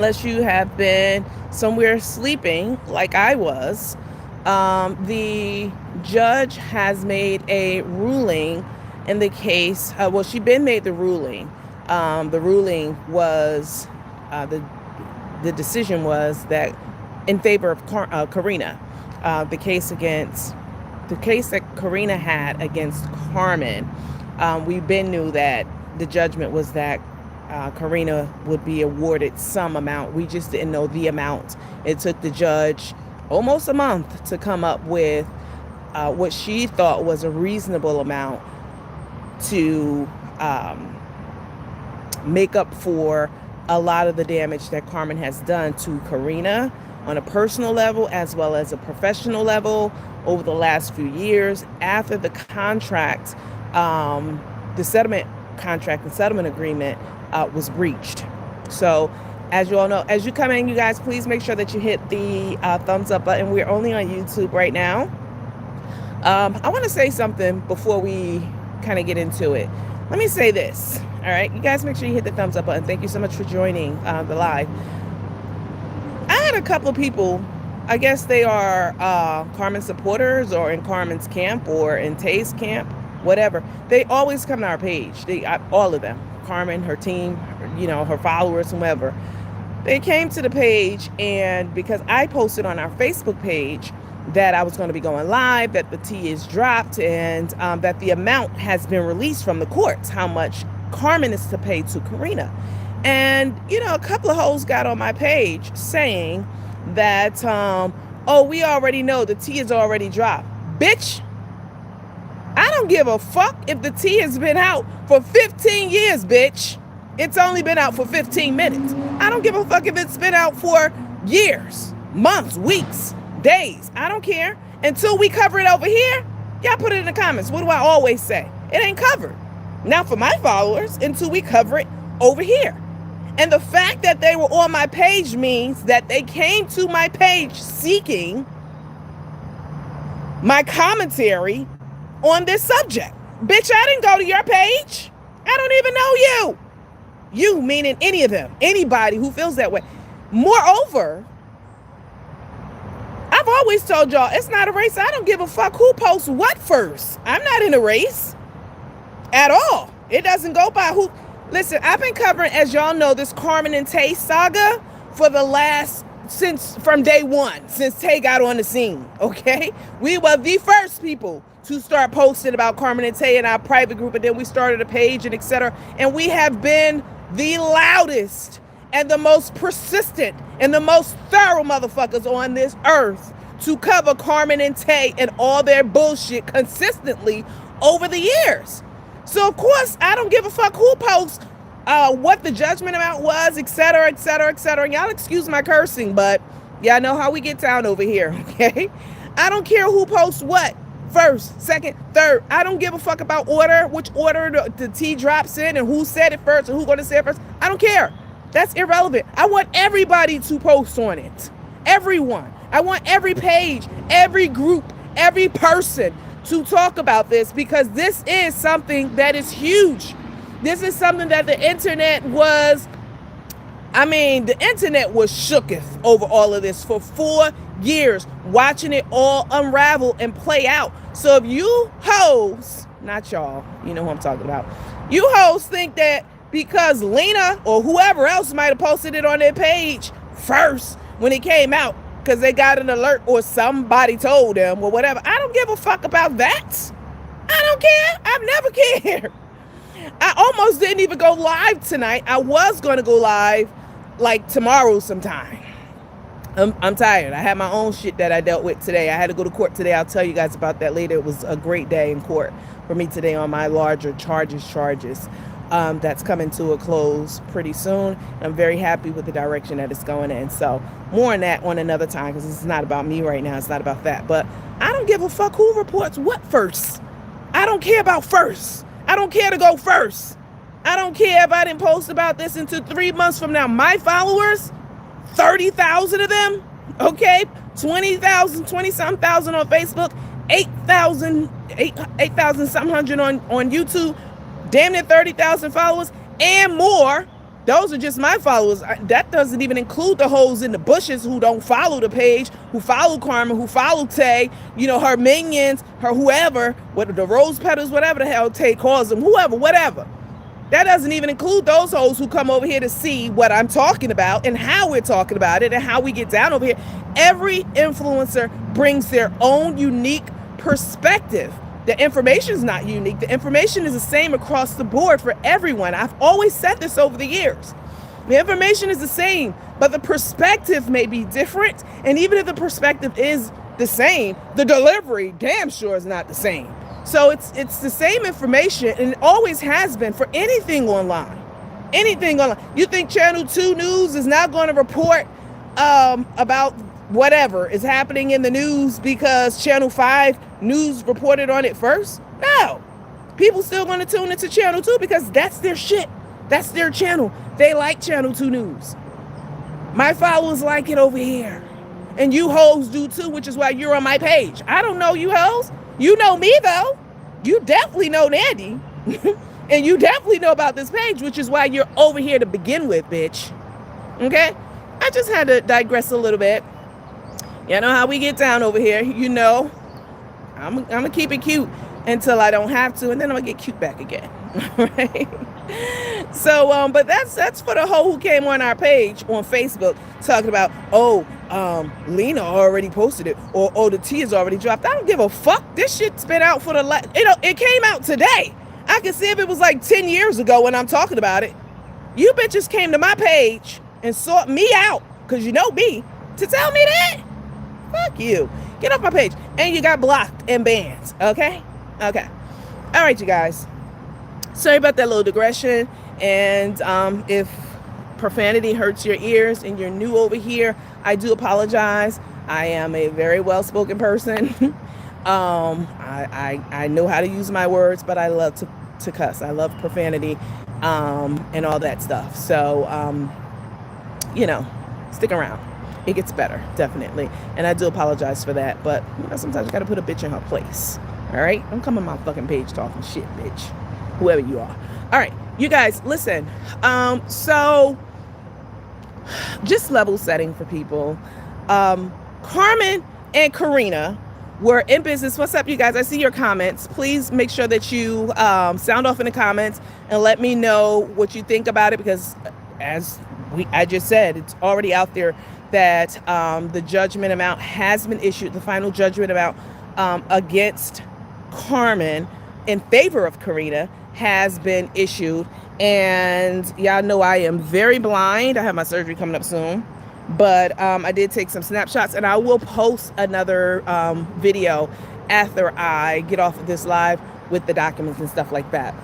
unless you have been somewhere sleeping like I was. The judge has made a ruling in the case. Well, she been made the ruling. The ruling was the decision was that in favor of Corinna, the case against the case that Corinna had against Carmen. We been knew that the judgment was that Corinna would be awarded some amount. We just didn't know the amount. It took the judge almost a month to come up with what she thought was a reasonable amount to make up for a lot of the damage that Carmen has done to Corinna on a personal level as well as a professional level over the last few years after the contract, the settlement contract and settlement agreement was breached. So as you all know, as you come in, you guys, please make sure that you hit the thumbs up button. We're only on YouTube right now. I want to say something before we kind of get into it. Let me say this. All right, you guys make sure you hit the thumbs up button. Thank you so much for joining the live. I had a couple of people, I guess they are Carmen supporters or in Carmen's camp or in Tay's camp, whatever. They always come to our page. All of them, Carmen, her team, her followers, whomever. They came to the page, and because I posted on our Facebook page that I was going to be going live, that the T is dropped, and that the amount has been released from the courts, how much Carmen is to pay to Corinna. And, a couple of hoes got on my page saying that, oh, we already know the T is already dropped. Bitch, I don't give a fuck if the T has been out for 15 years, bitch. It's only been out for 15 minutes. I don't give a fuck if it's been out for years, months, weeks, days. I don't care. Until we cover it over here, y'all put it in the comments. What do I always say? It ain't covered. Now for my followers, until we cover it over here. And the fact that they were on my page means that they came to my page seeking my commentary on this subject. Bitch, I didn't go to your page. I don't even know you. You meaning any of them, anybody who feels that way. Moreover, I've always told y'all it's not a race. I don't give a fuck who posts what first. I'm not in a race at all. It doesn't go by who. Listen, I've been covering, as y'all know, this Carmen and Tay saga from day one, since Tay got on the scene, okay? We were the first people to start posting about Carmen and Tay in our private group, and then we started a page and etc. And we have been the loudest and the most persistent and the most thorough motherfuckers on this earth to cover Carmen and Tay and all their bullshit consistently over the years. So of course, I don't give a fuck who posts what the judgment amount was, etc., etc., etc. And y'all excuse my cursing, but y'all know how we get down over here, okay? I don't care who posts what. First, second, third. I don't give a fuck about order, which order the T drops in and who said it first and who's going to say it first. I don't care. That's irrelevant. I want everybody to post on it. Everyone. I want every page, every group, every person to talk about this, because this is something that is huge. This is something that the internet was shooketh over all of this for 4 years, watching it all unravel and play out. So if you hoes, not y'all, you know who I'm talking about, you hoes think that because Lena or whoever else might have posted it on their page first when it came out, because they got an alert or somebody told them or whatever. I don't give a fuck about that. I don't care. I've never cared. I almost didn't even go live tonight. I was going to go live like tomorrow sometime. I'm tired. I had my own shit that I dealt with today. I had to go to court today. I'll tell you guys about that later. It was a great day in court for me today on my larger charges. That's coming to a close pretty soon. I'm very happy with the direction that it's going in. So more on that on another time, because it's not about me right now. It's not about that. But I don't give a fuck who reports what first. I don't care about first. I don't care to go first. I don't care if I didn't post about this until 3 months from now. My followers, 30,000 of them, okay? 20,000, 20-something thousand on Facebook, 8,000 something hundred on YouTube, damn near 30,000 followers and more Those are just my followers. That doesn't even include the hoes in the bushes who don't follow the page, who follow Carmen, who follow Tay, her minions, her whoever, what the rose petals, whatever the hell Tay calls them, whoever, whatever. That doesn't even include those hoes who come over here to see what I'm talking about and how we're talking about it and how we get down over here. Every influencer brings their own unique perspective. The information is not unique. The information is the same across the board for everyone. I've always said this over the years. The information is the same, but the perspective may be different. And even if the perspective is the same, the delivery damn sure is not the same. So it's the same information, and it always has been for anything online. Anything online. You think Channel 2 News is now going to report about whatever is happening in the news because Channel 5 News reported on it first? No. People still going to tune into Channel 2 because that's their shit. That's their channel. They like Channel 2 News. My followers like it over here. And you hoes do too, which is why you're on my page. I don't know you hoes. You know me though. You definitely know Nandy. And you definitely know about this page, which is why you're over here to begin with, bitch. Okay? I just had to digress a little bit. You know how we get down over here. I'm going to keep it cute until I don't have to, and then I'm going to get cute back again. Right? So, but that's for the hoe who came on our page on Facebook talking about, Lena already posted it, or the tea is already dropped. I don't give a fuck. This shit's been out for it came out today. I can see if it was like 10 years ago when I'm talking about it. You bitches came to my page and sought me out, because you know me, to tell me that. Fuck you. Get off my page. And you got blocked and banned. Okay? Okay. All right, you guys. Sorry about that little digression. And if profanity hurts your ears and you're new over here, I do apologize. I am a very well-spoken person. I know how to use my words, but I love to cuss. I love profanity and all that stuff. So, stick around. It gets better, definitely. And I do apologize for that. But sometimes you got to put a bitch in her place. All right? Don't come on my fucking page talking shit, bitch. Whoever you are. All right. You guys, listen. So just level setting for people. Carmen and Corinna were in business. What's up, you guys? I see your comments. Please make sure that you sound off in the comments and let me know what you think about it, because I just said, it's already out there that the judgment amount has been issued, the final judgment amount against Carmen in favor of Corinna has been issued. And y'all know I am very blind. I have my surgery coming up soon. But I did take some snapshots, and I will post another video after I get off of this live with the documents and stuff like that.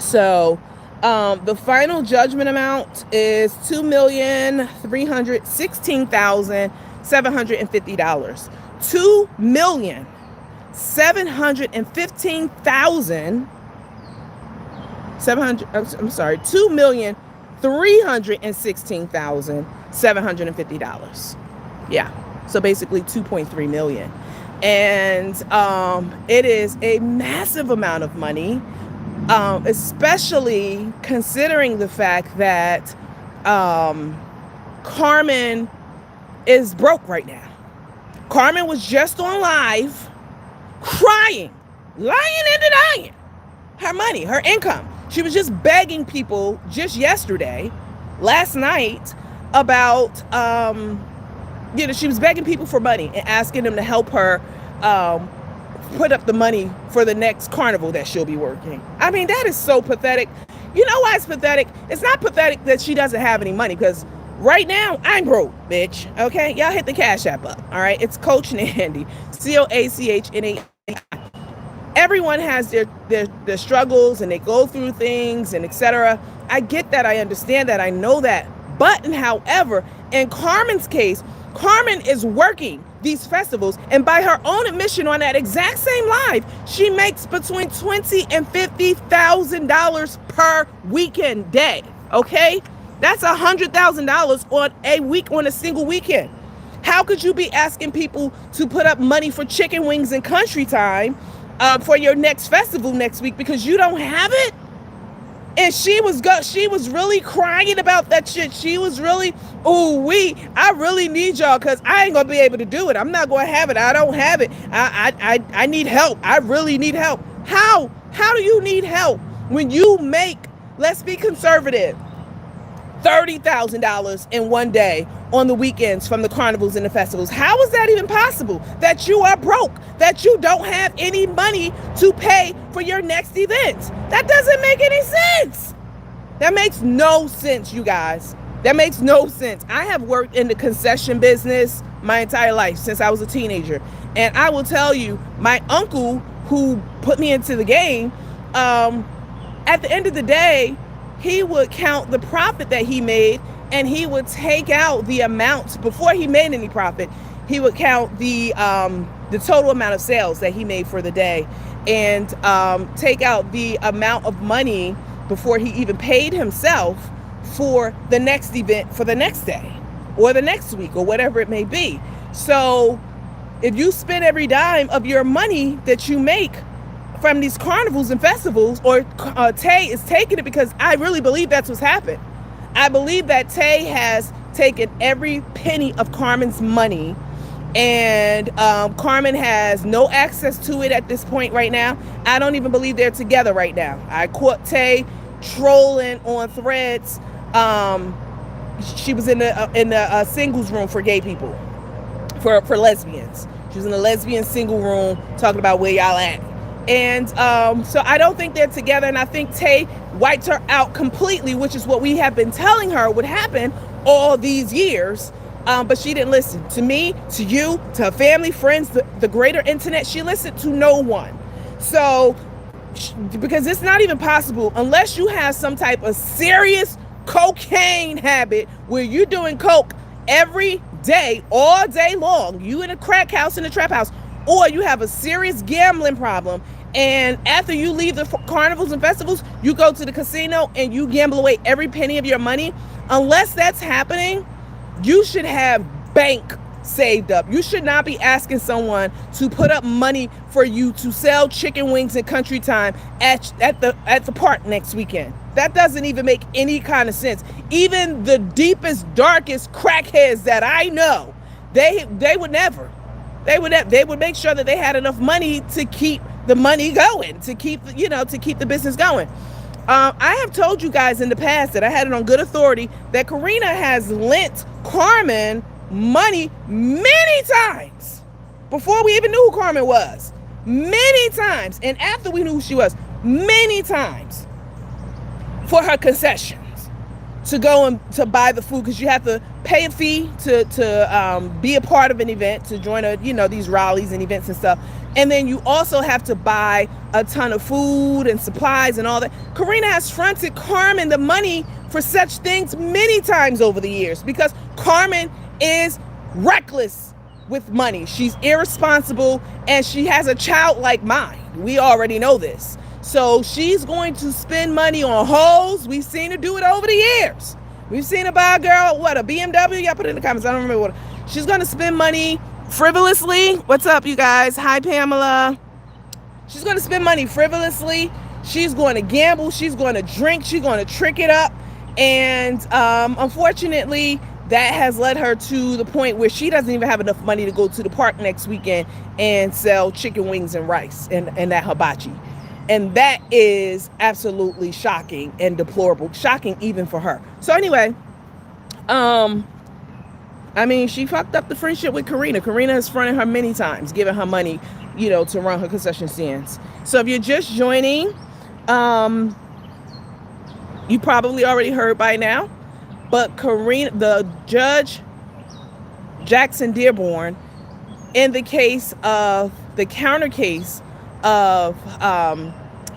So the final judgment amount is $2,316,750. $2,316,750. Yeah. So basically 2.3 million. And it is a massive amount of money, especially considering the fact that Carmen is broke right now. Carmen was just on live crying, lying and denying her money, her income. She was just begging people just last night, about, she was begging people for money and asking them to help her put up the money for the next carnival that she'll be working. I mean, that is so pathetic. You know why it's pathetic? It's not pathetic that she doesn't have any money, because right now I'm broke, bitch. Okay, y'all hit the Cash App up. All right, it's Coach Nandy, COACHNA. Everyone has their struggles, and they go through things and etc. I get that. I understand that. I know that. But however, in Carmen's case, Carmen is working these festivals, and by her own admission on that exact same live, she makes between $20,000 and $50,000 per weekend day. Okay, that's $100,000 on a week, on a single weekend. How could you be asking people to put up money for chicken wings and country time for your next festival next week because you don't have it? And she was really crying about that shit. She was really, I really need y'all because I ain't gonna be able to do it. I'm not gonna have it. I don't have it. I need help. I really need help. How do you need help when you make, let's be conservative, $30,000 in one day on the weekends from the carnivals and the festivals? How is that even possible? That you are broke, that you don't have any money to pay for your next event? That doesn't make any sense. That makes no sense, you guys. That makes no sense. I have worked in the concession business my entire life since I was a teenager. And I will tell you, my uncle who put me into the game, at the end of the day, he would count the profit that he made, and he would take out the amount before he made any profit. He would count the total amount of sales that he made for the day, and take out the amount of money before he even paid himself for the next event for the next day or the next week or whatever it may be. So if you spend every dime of your money that you make from these carnivals and festivals, or Tay is taking it, because I really believe that's what's happened. I believe that Tay has taken every penny of Carmen's money, and Carmen has no access to it at this point right now. I don't even believe they're together right now. I caught Tay trolling on Threads. She was in the singles room for gay people, for lesbians. She was in the lesbian single room talking about where y'all at. And so I don't think they're together, and I think Tay wiped her out completely, which is what we have been telling her would happen all these years. But she didn't listen to me, to you, to her family, friends, the greater internet. She listened to no one. So, because it's not even possible unless you have some type of serious cocaine habit where you're doing coke every day, all day long, you in a crack house, in a trap house, or you have a serious gambling problem, and after you leave the carnivals and festivals, you go to the casino and you gamble away every penny of your money. Unless that's happening, you should have bank saved up. You should not be asking someone to put up money for you to sell chicken wings and country time at the park next weekend. That doesn't even make any kind of sense. Even the deepest, darkest crackheads that I know, they would never. They would make sure that they had enough money to keep the money going, to keep the business going. I have told you guys in the past that I had it on good authority that Corinna has lent Carmen money many times before we even knew who Carmen was. Many times. And after we knew who she was, many times, for her concessions, to go and to buy the food, because you have to pay a fee to be a part of an event, to join these rallies and events and stuff. And then you also have to buy a ton of food and supplies and all that. Corinna has fronted Carmen the money for such things many times over the years, because Carmen is reckless with money. She's irresponsible, and she has a childlike mind. We already know this. So she's going to spend money on hoes. We've seen her do it over the years. We've seen her buy a girl, a BMW? Y'all put it in the comments. I don't remember what. She's going to spend money frivolously. What's up, you guys? Hi, Pamela. She's going to spend money frivolously. She's going to gamble. She's going to drink. She's going to trick it up. And unfortunately, that has led her to the point where she doesn't even have enough money to go to the park next weekend and sell chicken wings and rice and that hibachi. And that is absolutely shocking and deplorable. Shocking even for her. So anyway, she fucked up the friendship with Corinna. Corinna has fronted her many times, giving her money, to run her concession stands. So if you're just joining, you probably already heard by now, but Corinna, the judge, Jackson Dearborn, in the case of the counter case of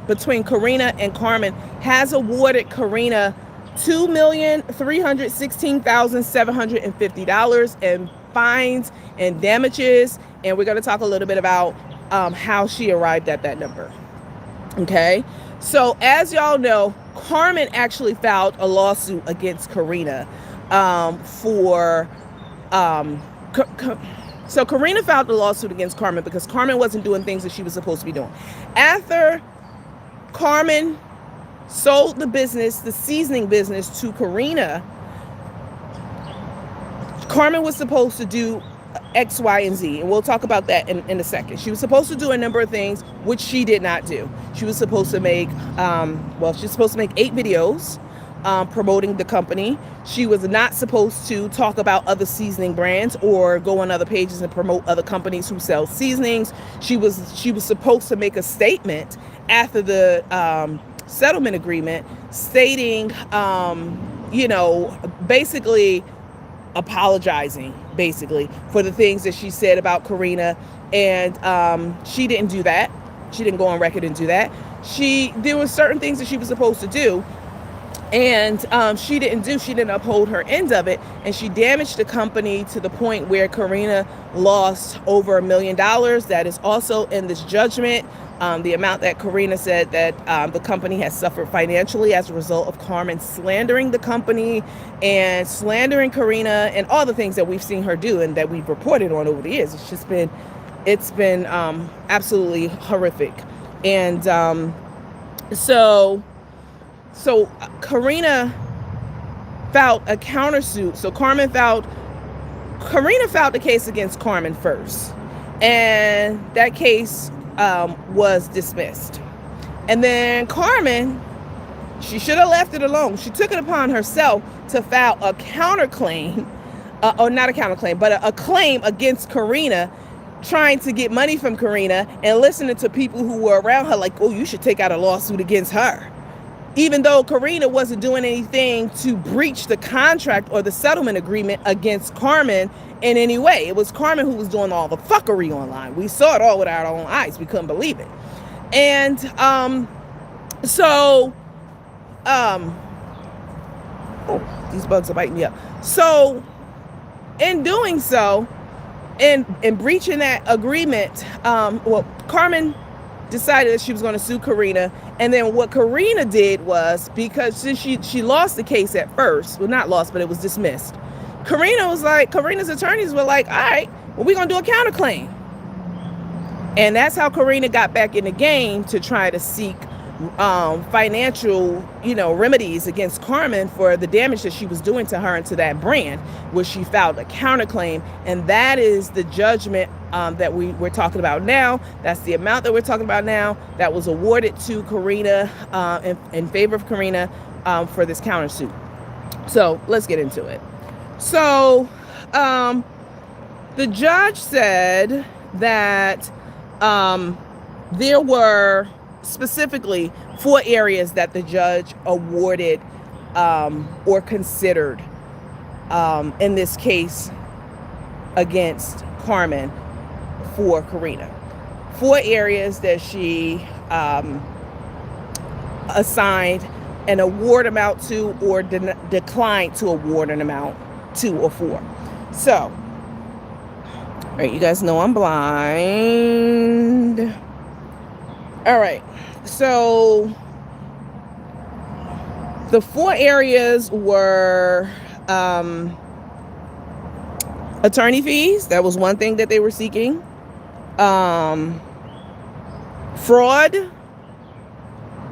between Corinna and Carmen, has awarded Corinna $2,316,750 in fines and damages, and we're going to talk a little bit about how she arrived at that number. Okay, so as y'all know, Carmen actually filed a lawsuit against Corinna So Corinna filed a lawsuit against Carmen because Carmen wasn't doing things that she was supposed to be doing. After Carmen sold the business, the seasoning business, to Corinna, Carmen was supposed to do X, Y, and Z. And we'll talk about that in a second. She was supposed to do a number of things, which she did not do. She was supposed to make, she's supposed to make 8 videos promoting the company. She was not supposed to talk about other seasoning brands or go on other pages and promote other companies who sell seasonings. She was supposed to make a statement after the settlement agreement stating, basically apologizing basically for the things that she said about Corinna, and she didn't do that. She didn't go on record and do that. There were certain things that she was supposed to do, and she didn't uphold her end of it, and she damaged the company to the point where Corinna lost over $1 million. That is also in this judgment. The amount that Corinna said that the company has suffered financially as a result of Carmen slandering the company and slandering Corinna and all the things that we've seen her do and that we've reported on over the years. It's been absolutely horrific. And so Corinna filed a countersuit. So Corinna filed the case against Carmen first, and that case was dismissed. And then Carmen, she should have left it alone. She took it upon herself to file a counterclaim, or not a counterclaim, but a claim against Corinna, trying to get money from Corinna and listening to people who were around her like, oh, you should take out a lawsuit against her. Even though Corinna wasn't doing anything to breach the contract or the settlement agreement against Carmen in any way. It was Carmen who was doing all the fuckery online. We saw it all with our own eyes. We couldn't believe it. And these bugs are biting me up. So in doing so, in breaching that agreement, Carmen decided that she was going to sue Corinna. And then what Corinna did was, because she lost the case at first, well, not lost, but it was dismissed. Corinna's attorneys were like, all right, well, we're going to do a counterclaim. And that's how Corinna got back in the game to try to seek financial, remedies against Carmen for the damage that she was doing to her and to that brand, where she filed a counterclaim. And that is the judgment that we're talking about now. That's the amount that we're talking about now that was awarded to Corinna in favor of Corinna for this countersuit. So let's get into it. So the judge said that there were specifically 4 areas that the judge awarded or considered in this case against Carmen for Corinna. 4 areas that she assigned an award amount to or declined to award an amount to or for. So, all right, you guys know I'm blind. All right, so the 4 areas were attorney fees. That was one thing that they were seeking. Fraud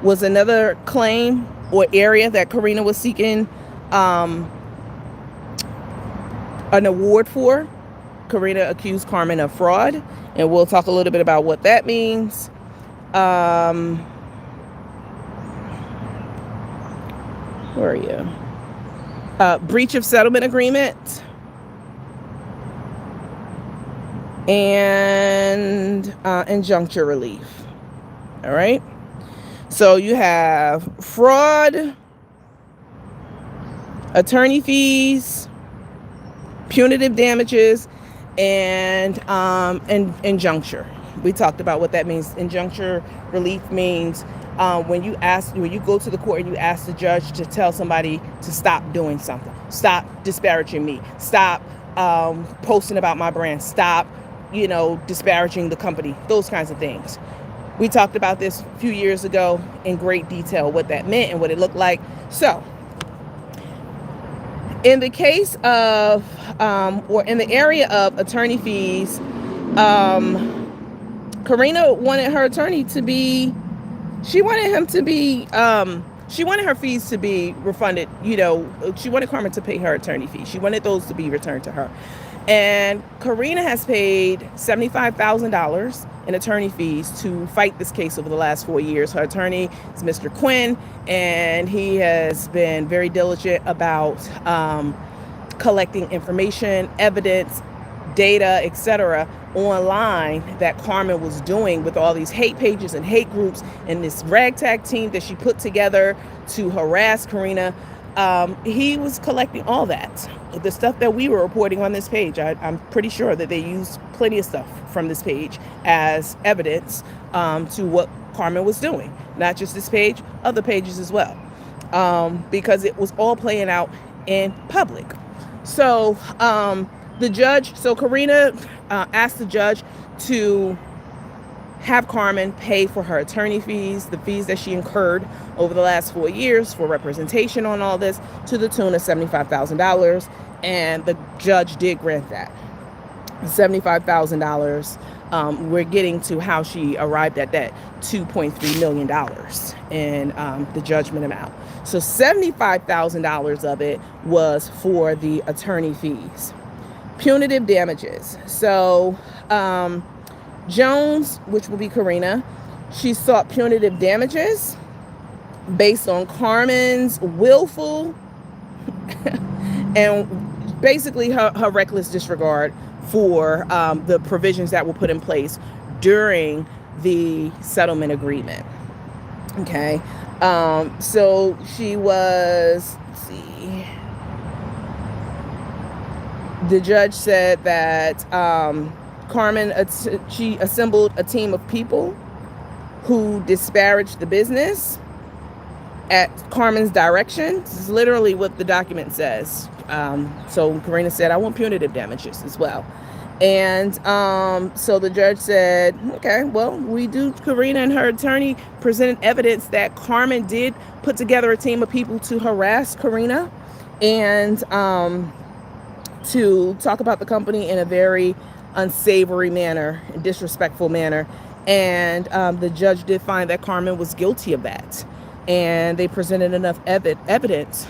was another claim or area that Corinna was seeking an award for. Corinna accused Carmen of fraud, and we'll talk a little bit about what that means. Where are you? Breach of settlement agreement and injuncture relief. All right. So you have fraud, attorney fees, punitive damages, and injuncture. We talked about what that means. Injuncture relief means when you go to the court and you ask the judge to tell somebody to stop doing something, stop disparaging me, stop posting about my brand, stop, disparaging the company, those kinds of things. We talked about this a few years ago in great detail, what that meant and what it looked like. So in the case of, or in the area of attorney fees, Corinna wanted her attorney to be, she wanted her fees to be refunded. You know, she wanted Carmen to pay her attorney fees. She wanted those to be returned to her. And Corinna has paid $75,000 in attorney fees to fight this case over the last 4 years. Her attorney is Mr. Quinn, and he has been very diligent about collecting information, evidence, data, etc., online that Carmen was doing with all these hate pages and hate groups and this ragtag team that she put together to harass Corinna. He was collecting all that. The stuff that we were reporting on this page, I'm pretty sure that they used plenty of stuff from this page as evidence to what Carmen was doing. Not just this page, other pages as well. Because it was all playing out in public. So Corinna asked the judge to have Carmen pay for her attorney fees, the fees that she incurred over the last 4 years for representation on all this, to the tune of $75,000. And the judge did grant that. $75,000. We're getting to how she arrived at that $2.3 million in the judgment amount. So $75,000 of it was for the attorney fees. Punitive damages. So Jones, which will be Corinna, she sought punitive damages based on Carmen's willful and basically her reckless disregard for the provisions that were put in place during the settlement agreement. Okay. So she was, let's see. The judge said that Carmen, she assembled a team of people who disparaged the business at Carmen's direction. This is literally what the document says. So Corinna said, I want punitive damages as well. And so the judge said, okay, well, Corinna and her attorney presented evidence that Carmen did put together a team of people to harass Corinna and to talk about the company in a very unsavory manner, disrespectful manner. And the judge did find that Carmen was guilty of that. And they presented enough evidence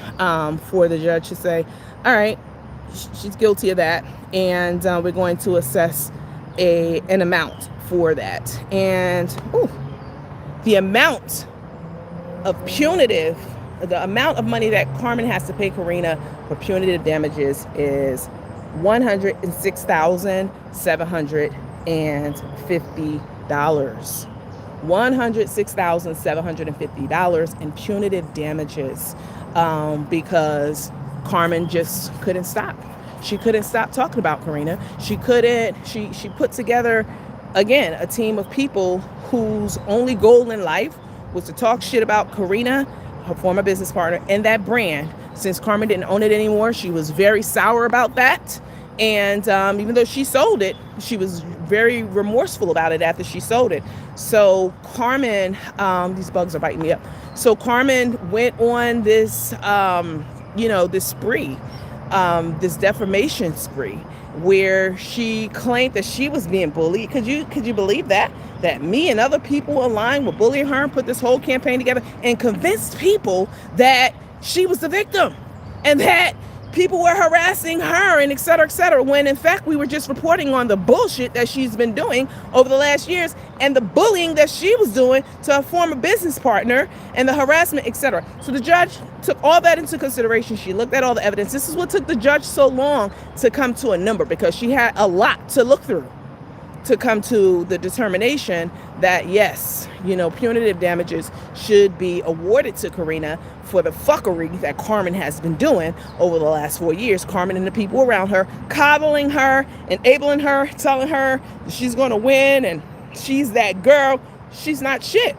for the judge to say, all right, she's guilty of that. And we're going to assess an amount for that. And the amount of the amount of money that Carmen has to pay Corinna for punitive damages is $106,750. $106,750 in punitive damages because Carmen just couldn't stop. She couldn't stop talking about Corinna. She put together, again, a team of people whose only goal in life was to talk shit about Corinna, her former business partner, and that brand. Since Carmen didn't own it anymore, she was very sour about that. And even though she sold it, she was very remorseful about it after she sold it. So Carmen, these bugs are biting me up. So Carmen went on this, this spree, this defamation spree, where she claimed that she was being bullied. Could you believe that? That me and other people online were bullying her and put this whole campaign together and convinced people that she was the victim and that people were harassing her and et cetera, when in fact we were just reporting on the bullshit that she's been doing over the last years and the bullying that she was doing to her former business partner and the harassment, etc. So the judge took all that into consideration. She looked at all the evidence. This is what took the judge so long to come to a number, because she had a lot to look through to come to the determination that yes, punitive damages should be awarded to Corinna for the fuckery that Carmen has been doing over the last 4 years. Carmen and the people around her, coddling her, enabling her, telling her that she's going to win and she's that girl. She's not shit.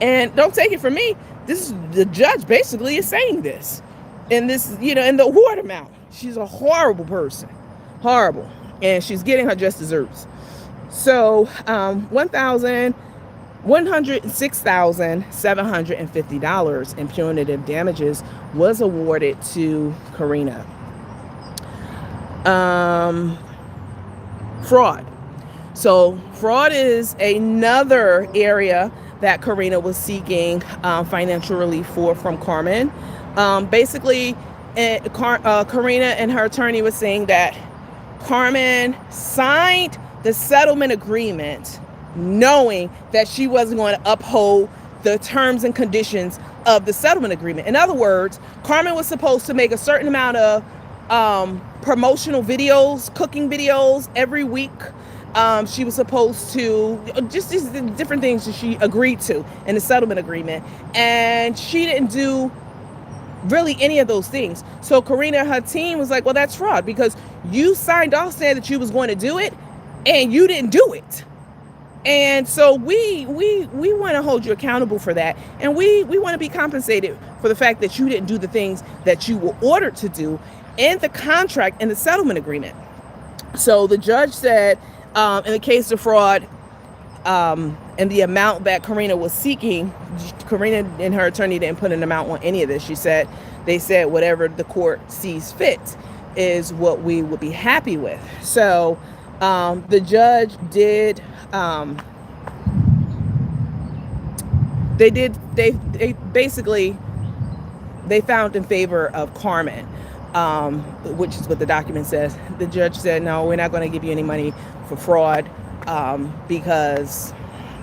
And don't take it from me. This is the judge basically is saying this in this, in the award amount. She's a horrible person, horrible, and she's getting her just desserts. So $106,750 in punitive damages was awarded to Corinna. Fraud. So fraud is another area that Corinna was seeking financial relief for from Carmen. Basically, Corinna and her attorney was saying that Carmen signed the settlement agreement knowing that she wasn't going to uphold the terms and conditions of the settlement agreement. In other words, Carmen was supposed to make a certain amount of promotional videos, cooking videos every week. She was supposed to just these different things that she agreed to in the settlement agreement, and she didn't do really any of those things. So Corinna and her team was like, well, that's fraud because you signed off saying that you was going to do it and you didn't do it. And so we want to hold you accountable for that. And we want to be compensated for the fact that you didn't do the things that you were ordered to do in the contract and the settlement agreement. So the judge said, in the case of fraud, and the amount that Corinna was seeking, Corinna and her attorney didn't put an amount on any of this. They said whatever the court sees fit is what we would be happy with. So the judge did, they basically found in favor of Carmen, which is what the document says. The judge said, no, we're not going to give you any money for fraud because,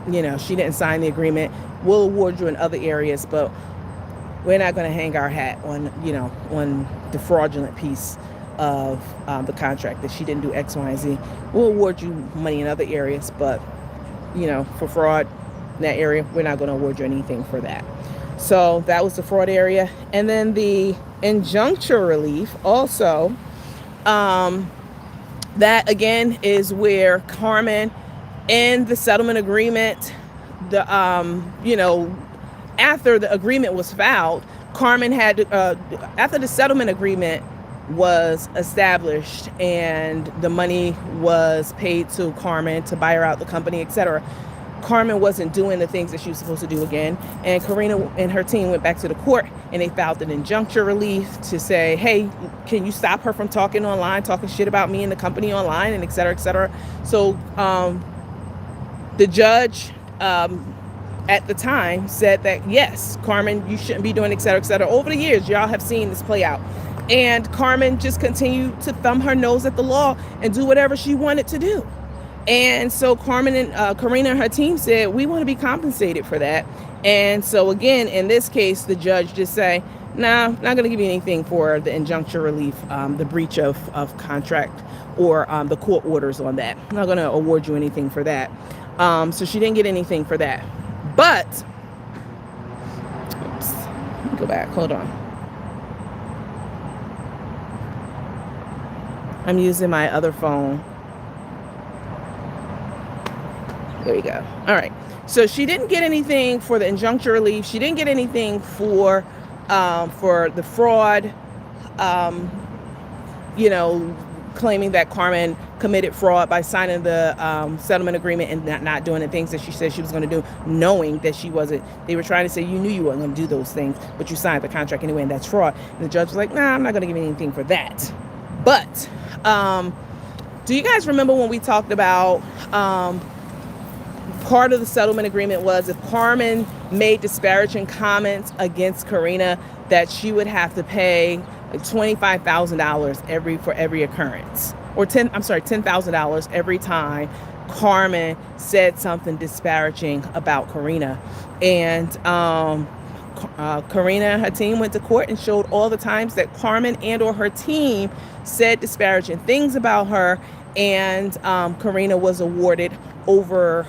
she didn't sign the agreement. We'll award you in other areas, but we're not going to hang our hat on, on the fraudulent piece of the contract that she didn't do X, Y, and Z. We'll award you money in other areas, but, for fraud in that area, we're not going to award you anything for that. So that was the fraud area. And then the injuncture relief also, that again is where Carmen in the settlement agreement, after the agreement was filed, Carmen had, after the settlement agreement was established and the money was paid to Carmen to buy her out the company, etc., Carmen wasn't doing the things that she was supposed to do again. And Corinna and her team went back to the court and they filed an injuncture relief to say, hey, can you stop her from talking online, talking shit about me and the company online, and et cetera, et cetera. So the judge at the time said that, yes, Carmen, you shouldn't be doing et cetera, et cetera. Over the years, y'all have seen this play out. And Carmen just continued to thumb her nose at the law and do whatever she wanted to do. And so Carmen and Corinna and her team said, we want to be compensated for that. And so again, in this case, the judge just say, nah, not going to give you anything for the injuncture relief, the breach of contract or the court orders on that. I'm not going to award you anything for that. So she didn't get anything for that. But, oops, let me go back. Hold on. I'm using my other phone. There we go. All right. So she didn't get anything for the injuncture relief. She didn't get anything for the fraud, claiming that Carmen committed fraud by signing the settlement agreement and not doing the things that she said she was going to do, knowing that she wasn't. They were trying to say you knew you weren't going to do those things, but you signed the contract anyway, and that's fraud. And the judge was like, nah, I'm not going to give you anything for that. But do you guys remember when we talked about part of the settlement agreement was if Carmen made disparaging comments against Corinna, that she would have to pay like $25,000 for every occurrence, or $10,000 every time Carmen said something disparaging about Corinna. And Corinna and her team went to court and showed all the times that Carmen and or her team said disparaging things about her, and Corinna was awarded over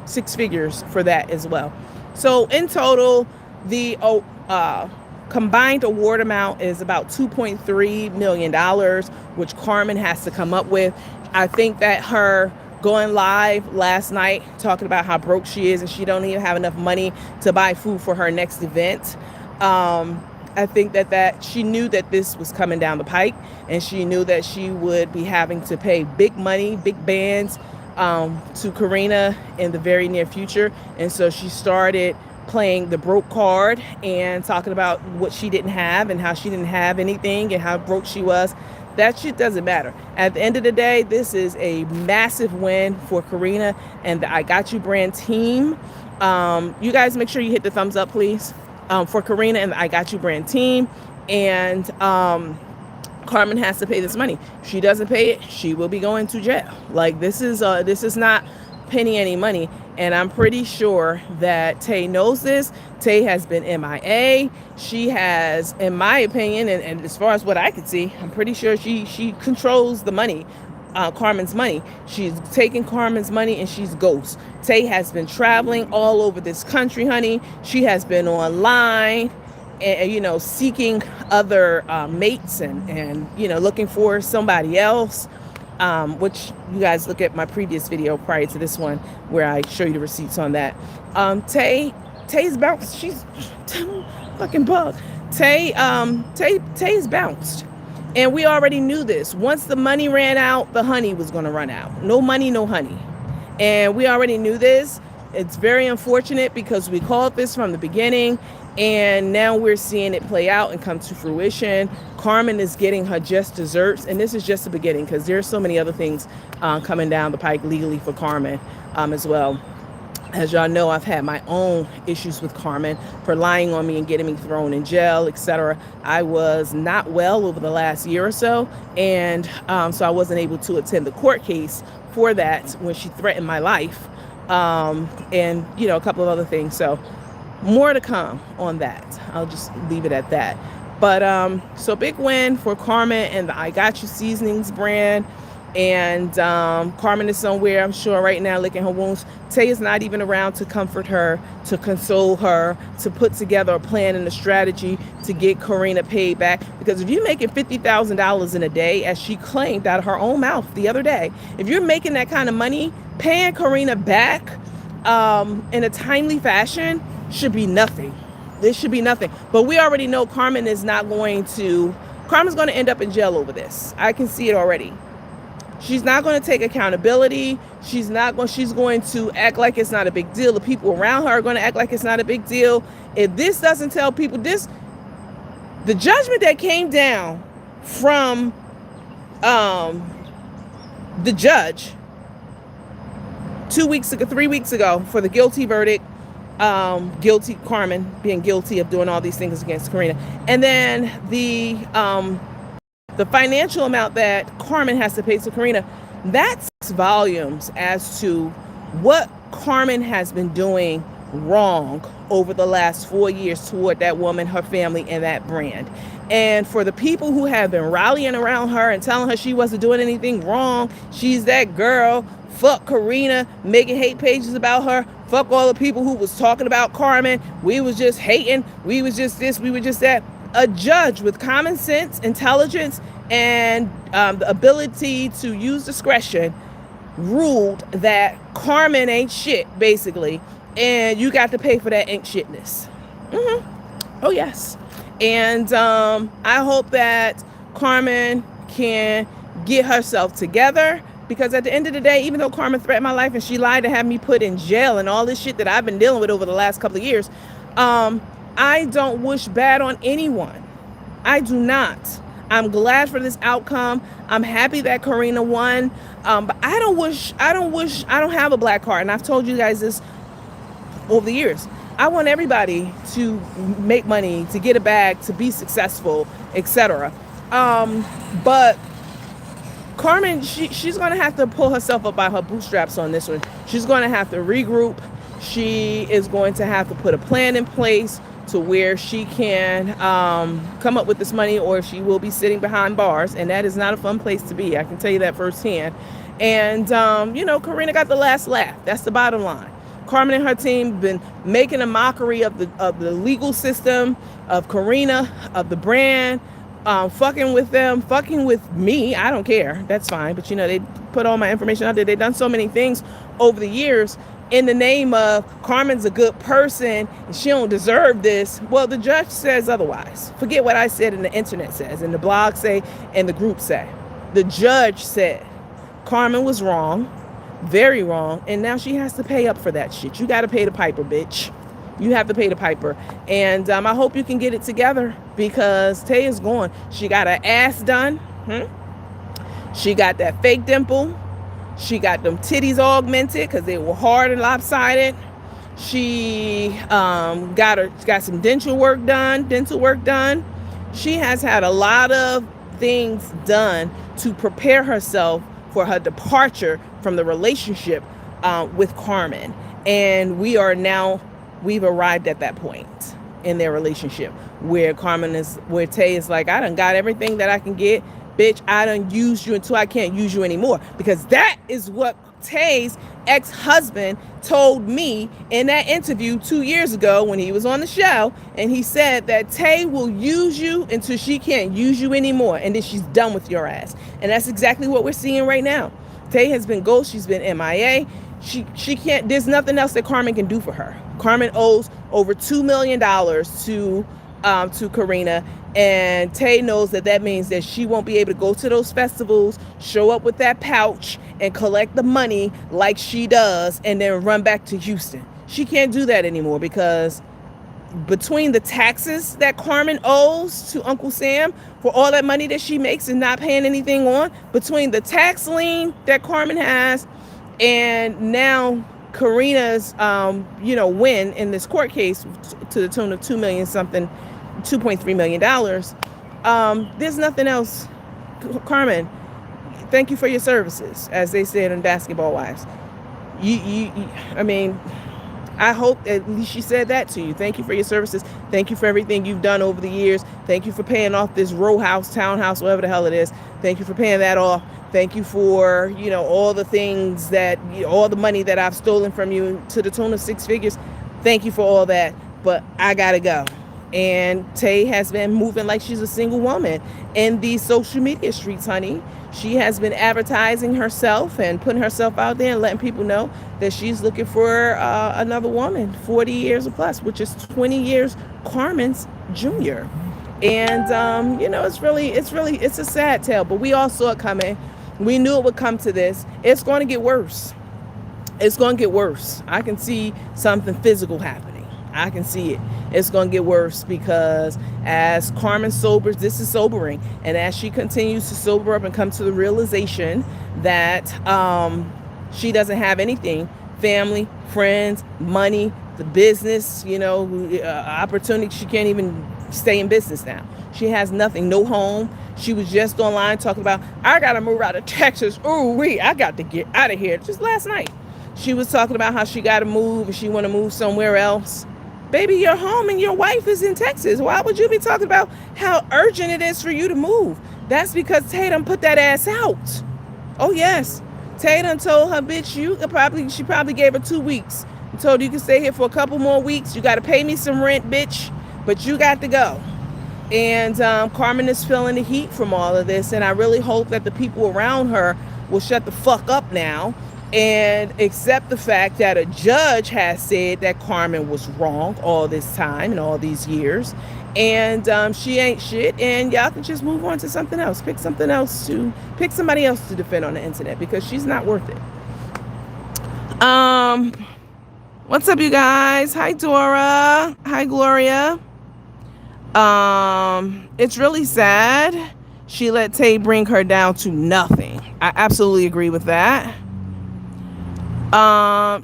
6 figures for that as well. So in total, the combined award amount is about $2.3 million, which Carmen has to come up with. I think that her going live last night talking about how broke she is and she don't even have enough money to buy food for her next event, I think that she knew that this was coming down the pike, and she knew that she would be having to pay big money, big bands to Corinna in the very near future. And so she started playing the broke card and talking about what she didn't have and how she didn't have anything and how broke she was. That shit doesn't matter. At the end of the day, this is a massive win for Corinna and the I Got You brand team. You guys make sure you hit the thumbs up, please, for Corinna and the I Got You brand team. And Carmen has to pay this money. If she doesn't pay it, she will be going to jail. Like, this is not penny any money. And I'm pretty sure that Tay knows this. Tay has been MIA. She has, in my opinion, and as far as what I could see, I'm pretty sure she controls the money, Carmen's money. She's taking Carmen's money and she's ghost. Tay has been traveling all over this country, honey. She has been online and, you know, seeking other mates and, you know, looking for somebody else. Which you guys look at my previous video prior to this one where I show you the receipts on that. Tay's bounced. She's fucking bug. Tay's bounced. And we already knew this. Once the money ran out, the honey was going to run out. No money, no honey. And we already knew this. It's very unfortunate because we called this from the beginning. And now we're seeing it play out and come to fruition. Carmen is getting her just desserts. And this is just the beginning because there's so many other things coming down the pike legally for Carmen as well. As y'all know, I've had my own issues with Carmen for lying on me and getting me thrown in jail, etc. I was not well over the last year or so. And so I wasn't able to attend the court case for that when she threatened my life. And, you know, a couple of other things. So more to come on that. I'll just leave it at that. But so big win for Carmen and the I Got You Seasonings brand. And Carmen is somewhere, I'm sure, right now licking her wounds. Tay is not even around to comfort her, to console her, to put together a plan and a strategy to get Corinna paid back. Because if you're making $50,000 in a day, as she claimed out of her own mouth the other day, if you're making that kind of money, paying Corinna back in a timely fashion should be nothing. This should be nothing. But we already know Carmen is not going to, Carmen's going to end up in jail over this. I can see it already. She's not going to take accountability. She's going to act like it's not a big deal. The people around her are going to act like it's not a big deal. If this doesn't tell people this, the judgment that came down from the judge 3 weeks ago for the guilty verdict, guilty Carmen being guilty of doing all these things against Corinna, and then the financial amount that Carmen has to pay to Corinna, that speaks volumes as to what Carmen has been doing wrong over the last 4 years toward that woman, her family, and that brand. And for the people who have been rallying around her and telling her she wasn't doing anything wrong, she's that girl, fuck Corinna, making hate pages about her, fuck all the people who was talking about Carmen, we was just hating, we was just this, we were just that. A judge with common sense, intelligence, and the ability to use discretion ruled that Carmen ain't shit, basically, and you got to pay for that ain't shitness. Oh, yes. And I hope that Carmen can get herself together, because at the end of the day, even though Carmen threatened my life and she lied to have me put in jail and all this shit that I've been dealing with over the last couple of years, I don't wish bad on anyone. I do not. I'm glad for this outcome. I'm happy that Corinna won. But I don't have a black card. And I've told you guys this over the years. I want everybody to make money, to get a bag, to be successful, etc. But Carmen, she's going to have to pull herself up by her bootstraps on this one. She's going to have to regroup. She is going to have to put a plan in place to where she can come up with this money, or she will be sitting behind bars, and that is not a fun place to be. I can tell you that firsthand. And you know, Corinna got the last laugh. That's the bottom line. Carmen and her team been making a mockery of the legal system, of Corinna, of the brand, fucking with them, fucking with me. I don't care. That's fine. But you know, they put all my information out there. They've done so many things over the years in the name of Carmen's a good person and she don't deserve this. Well, the judge says otherwise. Forget what I said and the internet says and the blog say and the group say. The judge said Carmen was wrong, very wrong, and now she has to pay up for that shit. You got to pay the piper, bitch. You have to pay the piper. And I hope you can get it together, because Tay is gone. She got her ass done. She got that fake dimple. She got them titties augmented because they were hard and lopsided. She got some dental work done. She has had a lot of things done to prepare herself for her departure from the relationship with Carmen. And we've arrived at that point in their relationship where where Tay is like, I done got everything that I can get. Bitch, I done used you until I can't use you anymore. Because that is what Tay's ex-husband told me in that interview 2 years ago when he was on the show. And he said that Tay will use you until she can't use you anymore. And then she's done with your ass. And that's exactly what we're seeing right now. Tay has been ghost. She's been MIA. She can't, there's nothing else that Carmen can do for her. Carmen owes over $2 million to Corinna, and Tay knows that means that she won't be able to go to those festivals, show up with that pouch and collect the money like she does and then run back to Houston. She can't do that anymore because between the taxes that Carmen owes to Uncle Sam for all that money that she makes and not paying anything on, between the tax lien that Carmen has and now Corinna's win in this court case to the tune of $2.3 million. There's nothing else. Carmen, thank you for your services, as they said in Basketball Wives. I hope at least she said that to you. Thank you for your services. Thank you for everything you've done over the years. Thank you for paying off this row house, townhouse, whatever the hell it is. Thank you for paying that off. Thank you for, all the things all the money that I've stolen from you to the tune of 6 figures. Thank you for all that. But I gotta go. And Tay has been moving like she's a single woman in these social media streets, honey. She has been advertising herself and putting herself out there and letting people know that she's looking for another woman, 40 years or plus, which is 20 years Carmen's junior. And it's a sad tale, but we all saw it coming. We knew it would come to this. It's going to get worse. It's going to get worse. I can see something physical happening. I can see it. It's going to get worse because as Carmen sobers, this is sobering. And as she continues to sober up and come to the realization that she doesn't have anything, family, friends, money, the business, opportunity, she can't even stay in business now. She has nothing, no home. She was just online talking about, I got to move out of Texas. I got to get out of here. Just last night. She was talking about how she got to move and she want to move somewhere else. Baby, you're home and your wife is in Texas. Why would you be talking about how urgent it is for you to move? That's because Tatum put that ass out. Oh, yes. Tatum told her, bitch, she probably gave her 2 weeks. And told her, you can stay here for a couple more weeks. You got to pay me some rent, bitch. But you got to go. And Carmen is feeling the heat from all of this. And I really hope that the people around her will shut the fuck up now and accept the fact that a judge has said that Carmen was wrong all this time and all these years. And she ain't shit. And y'all can just move on to something else. Pick somebody else to defend on the internet because she's not worth it. What's up, you guys? Hi, Dora. Hi, Gloria. It's really sad she let Tay bring her down to nothing. I absolutely agree with that.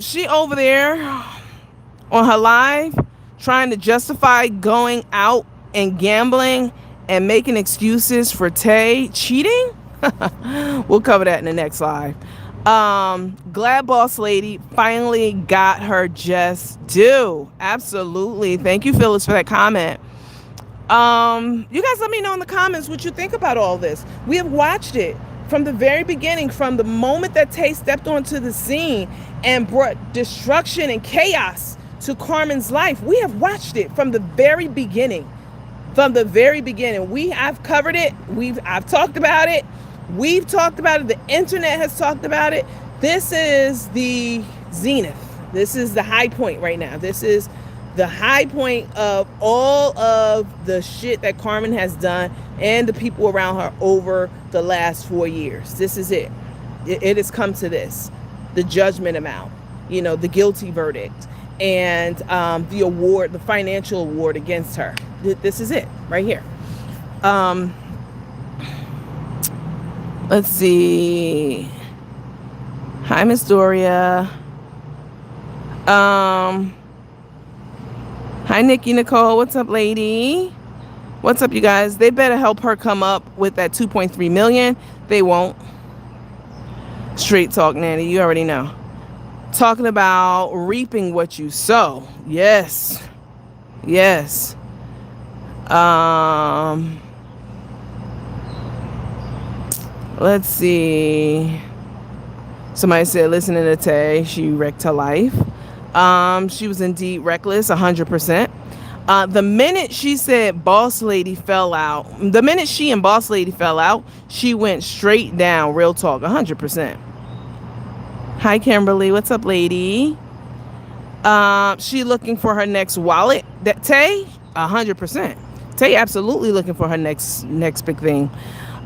She over there on her live trying to justify going out and gambling and making excuses for Tay cheating. We'll cover that in the next live. Glad Boss Lady finally got her just due. Absolutely. Thank you, Phyllis, for that comment. You guys let me know in the comments what you think about all this. We have watched it from the very beginning, from the moment that Tay stepped onto the scene and brought destruction and chaos to Carmen's life. We have watched it from the very beginning. From the very beginning. I've covered it. I've talked about it. We've talked about it. The internet has talked about it. This is the zenith. This is the high point right now. This is the high point of all of the shit that Carmen has done and the people around her over the last 4 years. This is it. It has come to this. The judgment amount, the guilty verdict, and the award, the financial award against her. This is it right here. Let's see. Hi, Miss Doria. Hi, Nikki Nicole. What's up, lady? What's up, you guys? They better help her come up with that 2.3 million. They won't. Straight talk, Nanny. You already know. Talking about reaping what you sow. Yes. Yes. Let's see. Somebody said, listening to Tay, she wrecked her life. She was indeed reckless, 100%. The minute she said Boss Lady fell out, the minute she and Boss Lady fell out, she went straight down. Real talk, 100%. Hi, Kimberly. What's up, lady? She looking for her next wallet. That Tay, 100%. Tay absolutely looking for her next big thing.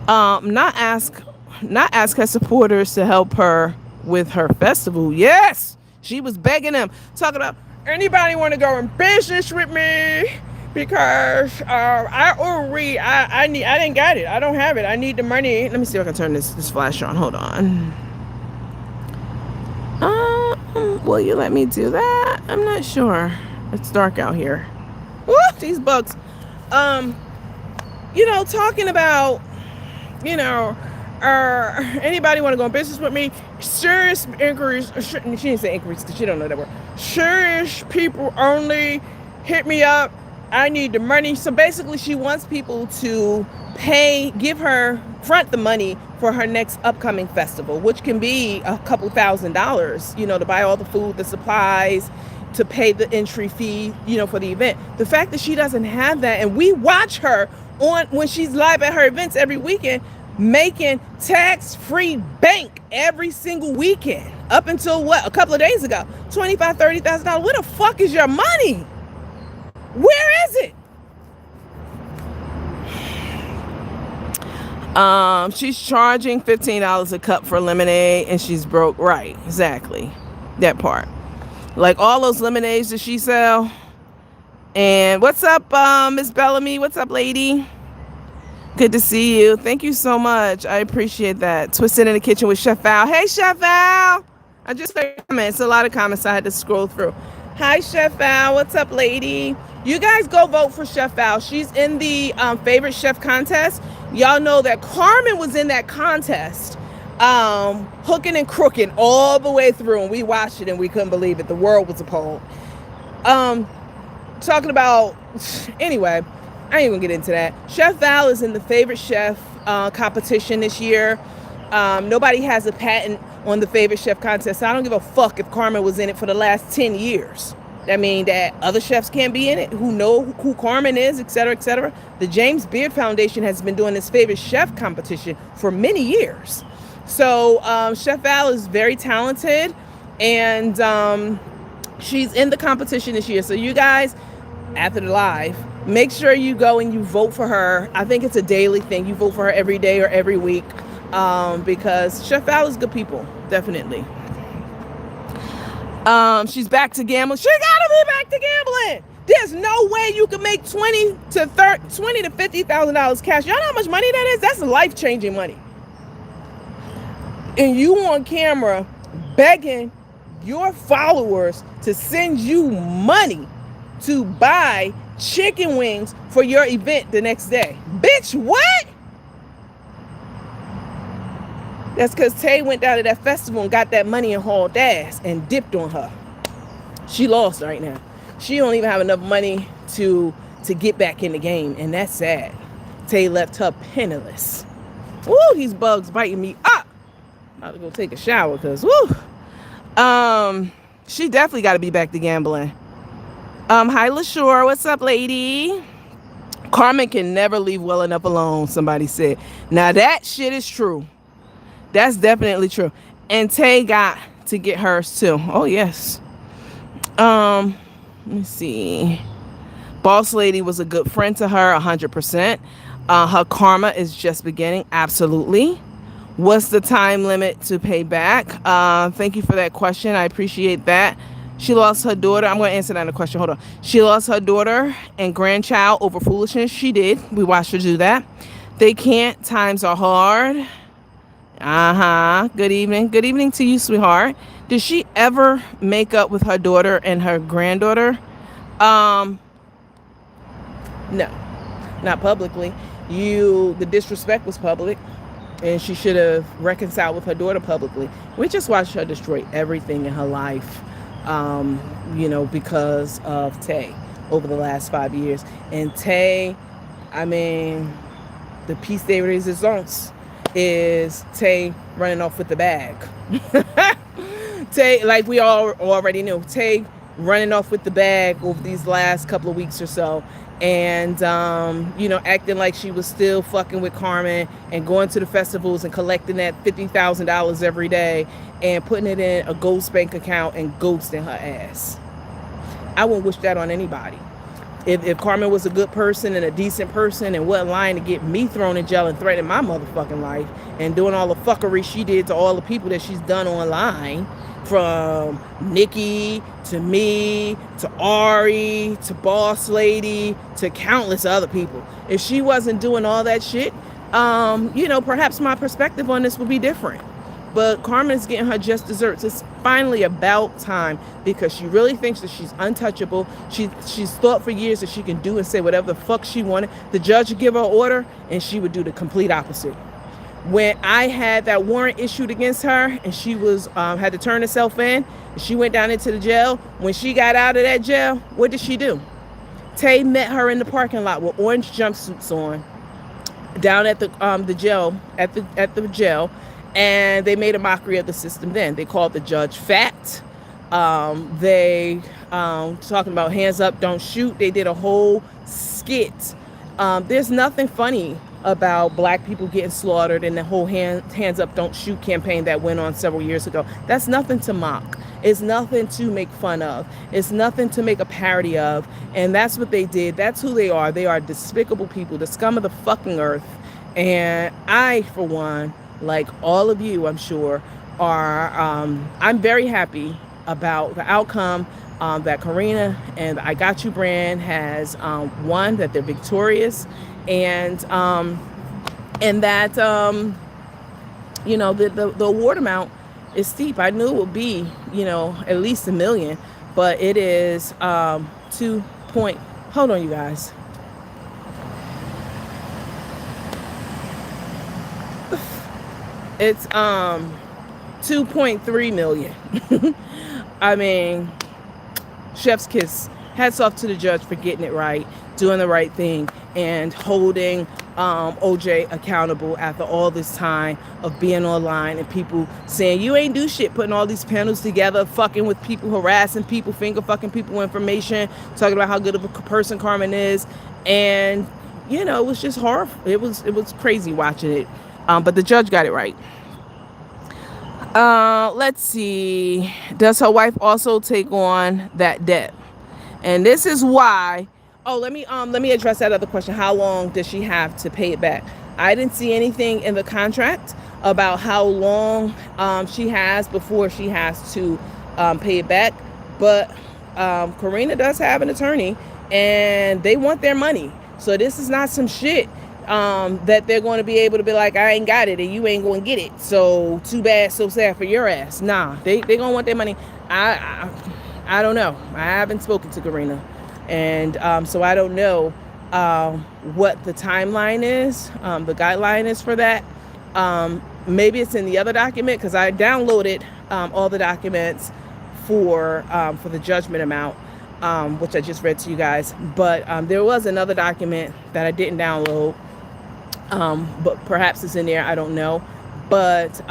Not ask her supporters to help her with her festival. Yes, she was begging them, talking about, anybody want to go in business with me? Because I didn't get it. I don't have it. I need the money. Let me see if I can turn this flash on. Hold on. Will you let me do that? I'm not sure. It's dark out here. Woo, these bugs. Talking about, anybody want to go in business with me? Serious inquiries. She didn't say inquiries because she don't know that word. Serious people only. Hit me up. I need the money. So basically, she wants people to front the money for her next upcoming festival, which can be a couple $1,000s, to buy all the food, the supplies, to pay the entry fee, for the event. The fact that she doesn't have that, and we watch her when she's live at her events every weekend, making tax-free bank every single weekend up until a couple of days ago, $25,000, $30,000. Where the fuck is your money? Where is it? She's charging $15 a cup for lemonade and she's broke. Right, exactly. That part. Like all those lemonades that she sell. And what's up, Miss Bellamy? What's up, lady? Good to see you. Thank you so much. I appreciate that. Twisted in the Kitchen with Chef Val. Hey, Chef Val. I just heard comments. A lot of comments I had to scroll through. Hi, Chef Val. What's up, lady? You guys go vote for Chef Val. She's in the favorite chef contest. Y'all know that Carmen was in that contest, hooking and crooking all the way through, and we watched it and we couldn't believe it. The world was appalled. Talking about, anyway, I ain't gonna get into that. Chef Val is in the favorite chef competition this year. Nobody has a patent on the favorite chef contest. So I don't give a fuck if Carmen was in it for the last 10 years. I mean, that other chefs can't be in it who know who Carmen is, etc., etc. The James Beard Foundation has been doing this favorite chef competition for many years. So Chef Val is very talented, and she's in the competition this year. So you guys, after the live, make sure you go and you vote for her. I think it's a daily thing. You vote for her every day or every week, because Chef Val is good people, definitely. She's back to gambling. She gotta be back to gambling. There's no way you can make $20,000 to $50,000 cash. Y'all know how much money that is? That's life-changing money. And you on camera begging your followers to send you money to buy chicken wings for your event the next day. Bitch, what? That's because Tay went down to that festival and got that money and hauled ass and dipped on her. She lost right now. She don't even have enough money to get back in the game, and that's sad. Tay left her penniless. Woo, these bugs biting me up. I'm about to go take a shower because, woo. She definitely got to be back to gambling. Hi, LaShore. What's up, lady? Carmen can never leave well enough alone, somebody said. Now, that shit is true. That's definitely true. And Tay got to get hers too. Oh, yes. Let me see. Boss Lady was a good friend to her, 100%. Her karma is just beginning. Absolutely. What's the time limit to pay back? Thank you for that question. I appreciate that. She lost her daughter. I'm going to answer that in a question. Hold on. She lost her daughter and grandchild over foolishness. She did. We watched her do that. They can't. Times are hard. Uh-huh. Good evening. Good evening to you, sweetheart. Did she ever make up with her daughter and her granddaughter? Um, no, not publicly. The disrespect was public, and she should have reconciled with her daughter publicly. We just watched her destroy everything in her life, because of Tay over the last 5 years. And Tay, I mean, the piece de resistance is Tay running off with the bag. Tay, like we all already knew, Tay running off with the bag over these last couple of weeks or so. And, acting like she was still fucking with Carmen and going to the festivals and collecting that $50,000 every day and putting it in a ghost bank account and ghosting her ass. I wouldn't wish that on anybody. If Carmen was a good person and a decent person and wasn't lying to get me thrown in jail and threatening my motherfucking life and doing all the fuckery she did to all the people that she's done online, from Nikki to me to Ari to Boss Lady to countless other people. If she wasn't doing all that shit, perhaps my perspective on this would be different. But Carmen's getting her just desserts. It's finally about time, because she really thinks that she's untouchable. She's thought for years that she can do and say whatever the fuck she wanted. The judge would give her an order and she would do the complete opposite. When I had that warrant issued against her and she was had to turn herself in, she went down into the jail. When she got out of that jail, what did she do? Tay met her in the parking lot with orange jumpsuits on, down at the jail, at the jail, and they made a mockery of the system. Then they called the judge fat. They talking about hands up, don't shoot. They did a whole skit. There's nothing funny about black people getting slaughtered and the whole hands up, don't shoot campaign that went on several years ago. That's nothing to mock. It's nothing to make fun of. It's nothing to make a parody of. And that's what they did. That's who they are. They are despicable people, the scum of the fucking earth. And I, for one, like all of you, I'm sure, are, I'm very happy about the outcome that Corinna and the I Got You brand has won, that they're victorious, and that the award amount is steep. I knew it would be at least $1 million, but it is 2 point. Hold on, you guys. It's 2.3 million. I mean, chef's kiss. Hats off to the judge for getting it right, doing the right thing, and holding OJ accountable after all this time of being online and people saying you ain't do shit, putting all these panels together, fucking with people, harassing people, finger fucking people with information, talking about how good of a person Carmen is. And it was just horrible. It was crazy watching it. But the judge got it right. Let's see. Does her wife also take on that debt? And this is why. Oh, let me address that other question. How long does she have to pay it back? I didn't see anything in the contract about how long she has before she has to pay it back. But Corinna does have an attorney, and they want their money. So this is not some shit that they're going to be able to be like, I ain't got it and you ain't going to get it, so too bad, so sad for your ass. Nah, they going to want their money. I don't know. I haven't spoken to Corinna, and so I don't know what the timeline is, the guideline is for that. Maybe it's in the other document, because I downloaded all the documents for the judgment amount, which I just read to you guys. But there was another document that I didn't download, but perhaps it's in there. I don't know. But,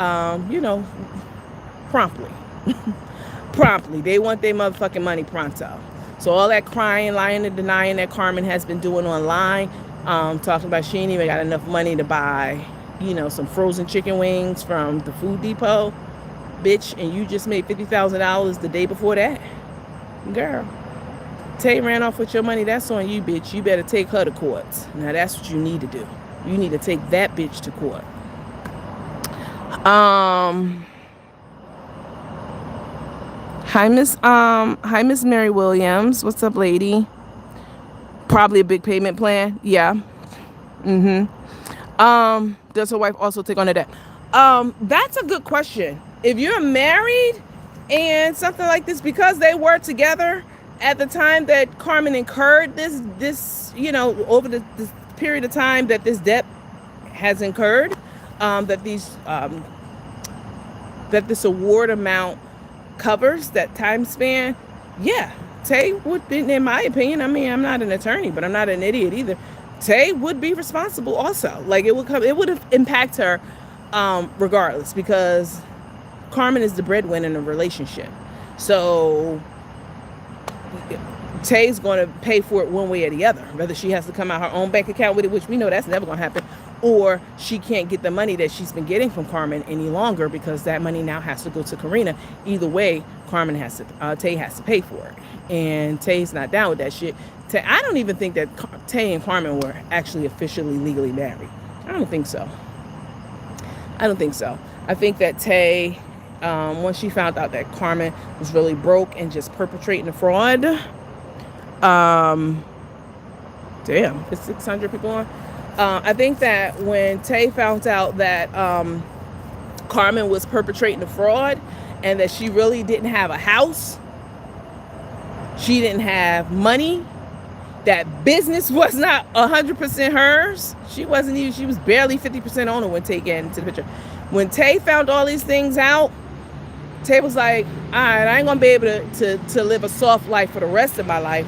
promptly. Promptly. They want their motherfucking money pronto. So all that crying, lying, and denying that Carmen has been doing online, talking about she ain't even got enough money to buy, some frozen chicken wings from the Food Depot. Bitch, and you just made $50,000 the day before that? Girl, Tay ran off with your money. That's on you, bitch. You better take her to court. Now that's what you need to do. You need to take that bitch to court. Hi, Miss Mary Williams. What's up, lady? Probably a big payment plan. Yeah. Does her wife also take on a debt? That's a good question. If you're married and something like this, because they were together at the time that Carmen incurred this, over this period of time that this debt has incurred, that this award amount covers that time span, yeah, Tay would be, in my opinion, I mean, I'm not an attorney, but I'm not an idiot either. Tay would be responsible also. Like it would impact her regardless, because Carmen is the breadwinner in a relationship. So Tay's going to pay for it one way or the other, whether she has to come out her own bank account with it, which we know that's never going to happen, or she can't get the money that she's been getting from Carmen any longer because that money now has to go to Corinna. Either way, Tay has to pay for it, and Tay's not down with that shit. I don't even think that Tay and Carmen were actually officially legally married. I don't think so. I think that Tay, once she found out that Carmen was really broke and just perpetrating the fraud, damn, it's 600 people on. I think that when Tay found out that Carmen was perpetrating the fraud and that she really didn't have a house, she didn't have money, that business was not 100% hers. She was barely 50% owner when Tay got into the picture. When Tay found all these things out, Tay was like, all right, I ain't gonna be able to live a soft life for the rest of my life.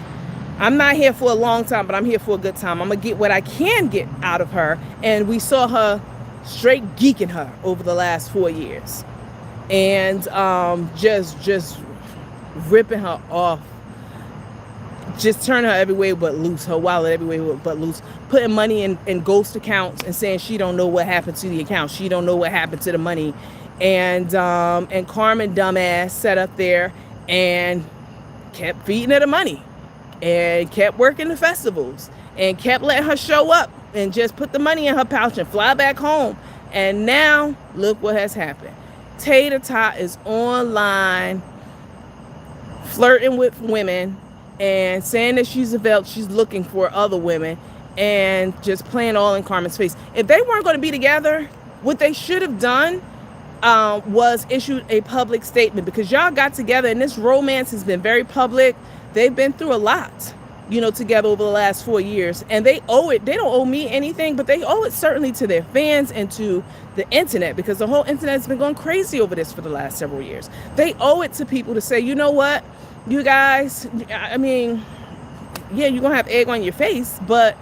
I'm not here for a long time, but I'm here for a good time. I'm gonna get what I can get out of her. And we saw her straight geeking her over the last 4 years. And just ripping her off. Just turn her every way but loose, her wallet every way but loose, putting money in ghost accounts and saying she don't know what happened to the account. She don't know what happened to the money. And Carmen, dumbass, sat up there and kept feeding her the money and kept working the festivals and kept letting her show up and just put the money in her pouch and fly back home. And now look what has happened. Tay Tot is online flirting with women and saying that she's looking for other women, and just playing all in Carmen's face. If they weren't going to be together, what they should have done was issued a public statement, because y'all got together and this romance has been very public. They've been through a lot, together over the last 4 years, and they owe it. They don't owe me anything, but they owe it certainly to their fans and to the internet, because the whole internet has been going crazy over this for the last several years. They owe it to people to say, you know what? You guys, I mean, yeah, you're going to have egg on your face, but,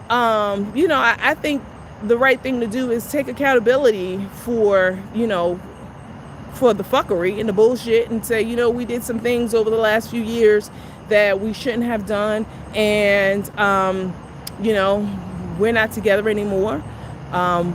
I think the right thing to do is take accountability for, for the fuckery and the bullshit, and say, we did some things over the last few years that we shouldn't have done. And, we're not together anymore.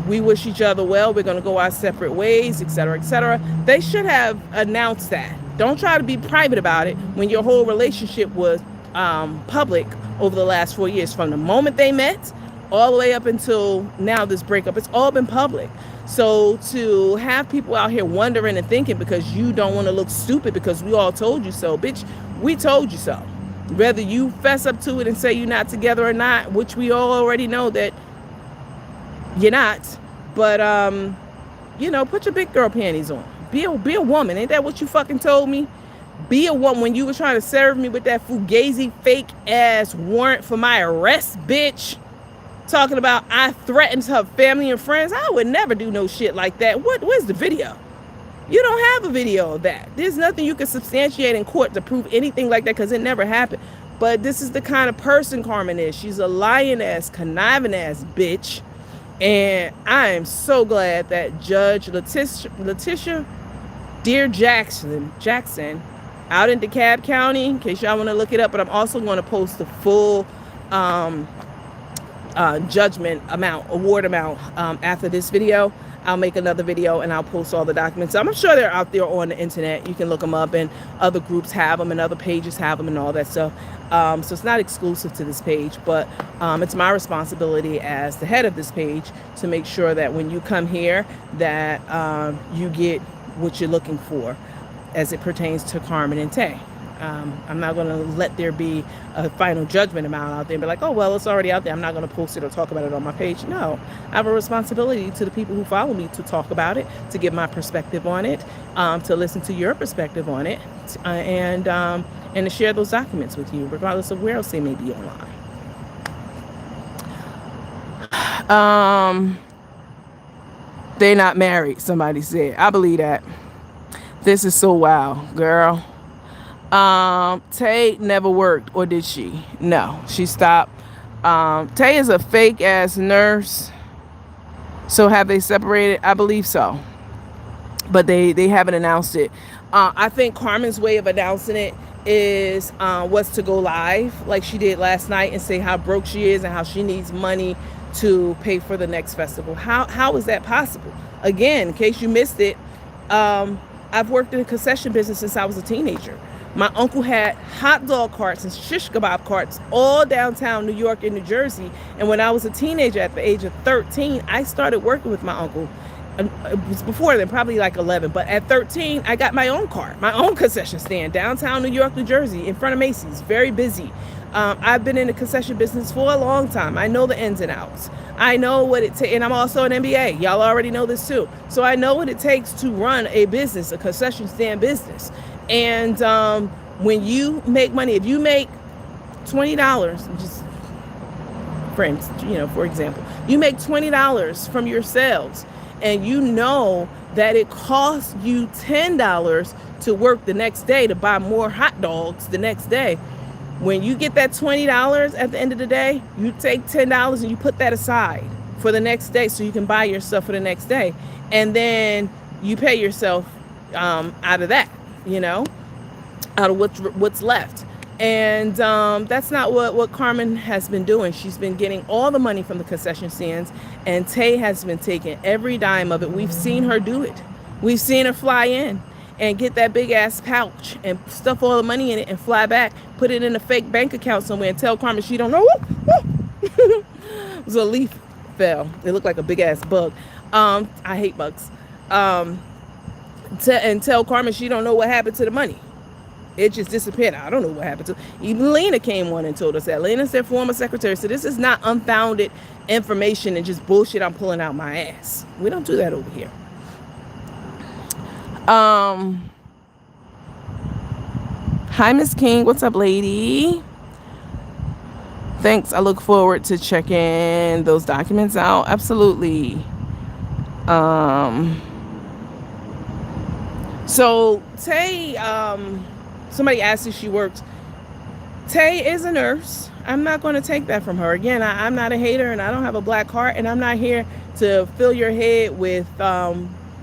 We wish each other well. We're going to go our separate ways, et cetera, et cetera. They should have announced that. Don't try to be private about it when your whole relationship was public over the last 4 years. From the moment they met all the way up until now, this breakup, it's all been public. So to have people out here wondering and thinking because you don't want to look stupid because we all told you so, bitch, we told you so. Whether you fess up to it and say you're not together or not, which we all already know that you're not, but put your big girl panties on. Be a woman. Ain't that what you fucking told me? Be a woman. When you were trying to serve me with that fugazi fake ass warrant for my arrest, bitch, talking about I threatened her family and friends. I would never do no shit like that. Where's the video? You don't have a video of that. There's nothing you can substantiate in court to prove anything like that, because it never happened. But this is the kind of person Carmen is. She's a lying ass, conniving ass bitch. And I am so glad that Judge Letitia Dear Jackson out in DeKalb County, in case y'all want to look it up, but I'm also going to post the full judgment award amount after this video. I'll make another video and I'll post all the documents. I'm sure they're out there on the internet. You can look them up, and other groups have them and other pages have them and all that stuff. So it's not exclusive to this page, but it's my responsibility as the head of this page to make sure that when you come here that you get what you're looking for as it pertains to Carmen and Tay. I'm not going to let there be a final judgment amount out there and be like, oh, well, it's already out there. I'm not going to post it or talk about it on my page. No, I have a responsibility to the people who follow me to talk about it, to give my perspective on it, to listen to your perspective on it, and to share those documents with you, regardless of where else they may be online. They're not married, somebody said. I believe that. This is so wild, girl. Tay never worked, or did she? No, she stopped. Tay is a fake ass nurse. So have they separated? I believe so. But they haven't announced it. I think Carmen's way of announcing it was to go live like she did last night and say how broke she is and how she needs money to pay for the next festival. How is that possible? Again, in case you missed it, I've worked in the concession business since I was a teenager. My uncle had hot dog carts and shish kebab carts all downtown New York and New Jersey. And when I was a teenager at the age of 13, I started working with my uncle. It was before then, probably like 11. But at 13, I got my own cart, my own concession stand, downtown New York, New Jersey, in front of Macy's, very busy. I've been in the concession business for a long time. I know the ins and outs. I know what it takes, and I'm also an MBA. Y'all already know this too. So I know what it takes to run a business, a concession stand business. And when you make money, if you make $20, just friends, for example, you make $20 from your sales, and you know that it costs you $10 to work the next day to buy more hot dogs the next day. When you get that $20 at the end of the day, you take $10 and you put that aside for the next day so you can buy your stuff for the next day. And then you pay yourself out of that, out of what's left. And that's not what Carmen has been doing. She's been getting all the money from the concession stands, and Tay has been taking every dime of it. We've seen her do it. We've seen her fly in and get that big ass pouch and stuff all the money in it and fly back, put it in a fake bank account somewhere and tell Carmen she don't know. It was a leaf fell. It looked like a big ass bug. I hate bugs. And tell Carmen she don't know what happened to the money. It just disappeared. I don't know what happened to it. Even Lena came on and told us that. Lena said, former secretary, so this is not unfounded information and just bullshit I'm pulling out my ass. We don't do that over here. Hi, Miss King. What's up, lady? Thanks. I look forward to checking those documents out. Absolutely. So Tay, somebody asked if she works. Tay is a nurse. I'm not going to take that from her. Again, I'm not a hater, and I don't have a black heart, and I'm not here to fill your head with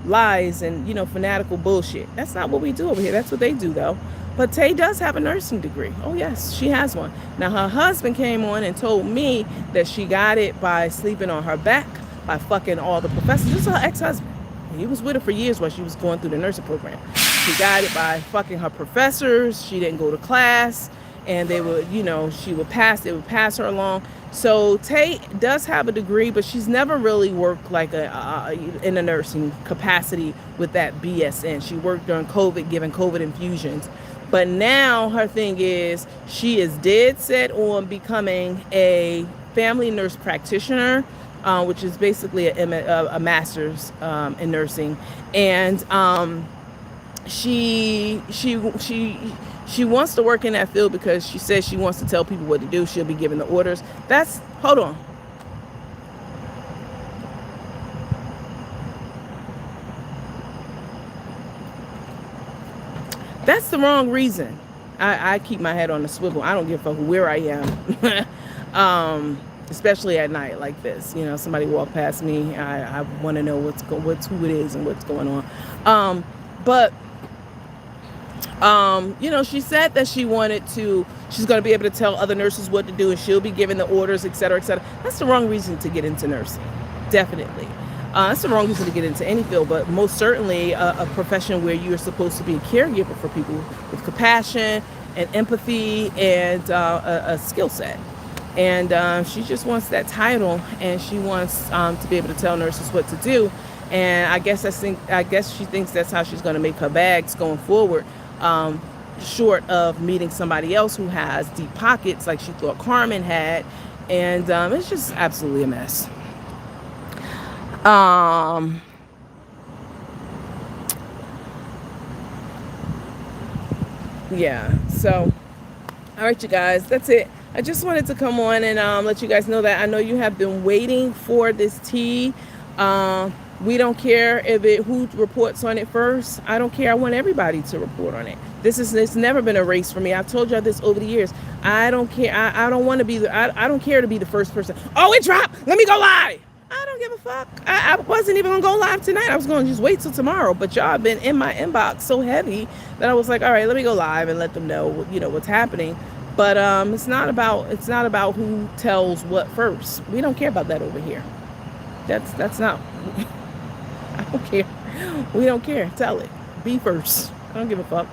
lies and fanatical bullshit. That's not what we do over here. That's what they do, though. But Tay does have a nursing degree. Oh yes, she has one. Now her husband came on and told me that she got it by sleeping on her back, by fucking all the professors. This is her ex-husband. He was with her for years while she was going through the nursing program. She got it by fucking her professors. She didn't go to class, and they would, they would pass her along. So Tay does have a degree, but she's never really worked like in a nursing capacity with that BSN. She worked during COVID, giving COVID infusions. But now her thing is she is dead set on becoming a family nurse practitioner, which is basically a master's in nursing. And she wants to work in that field because she says she wants to tell people what to do. She'll be giving the orders. Hold on. That's the wrong reason. I keep my head on the swivel. I don't give a fuck where I am. Especially at night like this. Somebody walk past me. I want to know who it is and what's going on. She said that she's going to be able to tell other nurses what to do, and she'll be giving the orders, et cetera, et cetera. That's the wrong reason to get into nursing. Definitely. That's the wrong reason to get into any field, but most certainly a profession where you're supposed to be a caregiver for people with compassion and empathy and a skill set. And she just wants that title, and she wants to be able to tell nurses what to do. And I guess she thinks that's how she's going to make her bags going forward. short of meeting somebody else who has deep pockets like she thought Carmen had. And it's just absolutely a mess. Um, yeah, so all right, you guys, that's it. I just wanted to come on and let you guys know that I know you have been waiting for this tea. We don't care if who reports on it first. I don't care. I want everybody to report on it. It's never been a race for me. I've told y'all this over the years. I don't care. I don't want to be I don't care to be the first person. Oh, it dropped. Let me go live. I don't give a fuck. I wasn't even gonna go live tonight. I was gonna just wait till tomorrow. But y'all have been in my inbox so heavy that I was like, all right, let me go live and let them know, what's happening. But it's not about who tells what first. We don't care about that over here. That's not. I don't care. We don't care. Tell it. Be first. I don't give a fuck.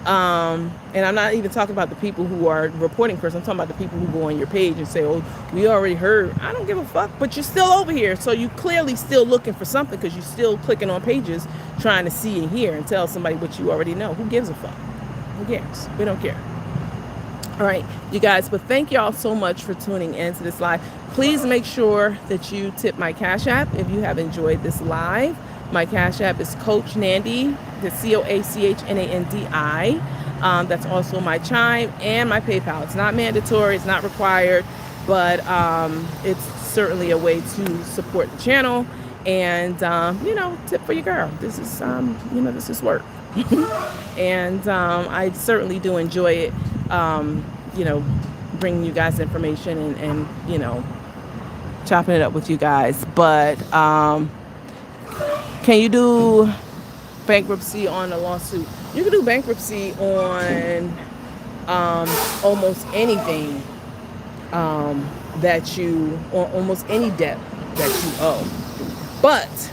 And I'm not even talking about the people who are reporting first. I'm talking about the people who go on your page and say, oh, we already heard. I don't give a fuck, but you're still over here. So you clearly still looking for something because you're still clicking on pages trying to see and hear and tell somebody what you already know. Who gives a fuck? Who cares? We don't care. All right, you guys, but thank y'all so much for tuning into this live. Please make sure that you tip my Cash App if you have enjoyed this live. My Cash App is Coach Nandi, the CoachNandi. That's also my Chime and my PayPal. It's not mandatory, it's not required, but it's certainly a way to support the channel and, tip for your girl. This is, this is work. And I certainly do enjoy it, bringing you guys information and chopping it up with you guys. But can you do bankruptcy on a lawsuit? You can do bankruptcy on almost anything almost any debt that you owe. But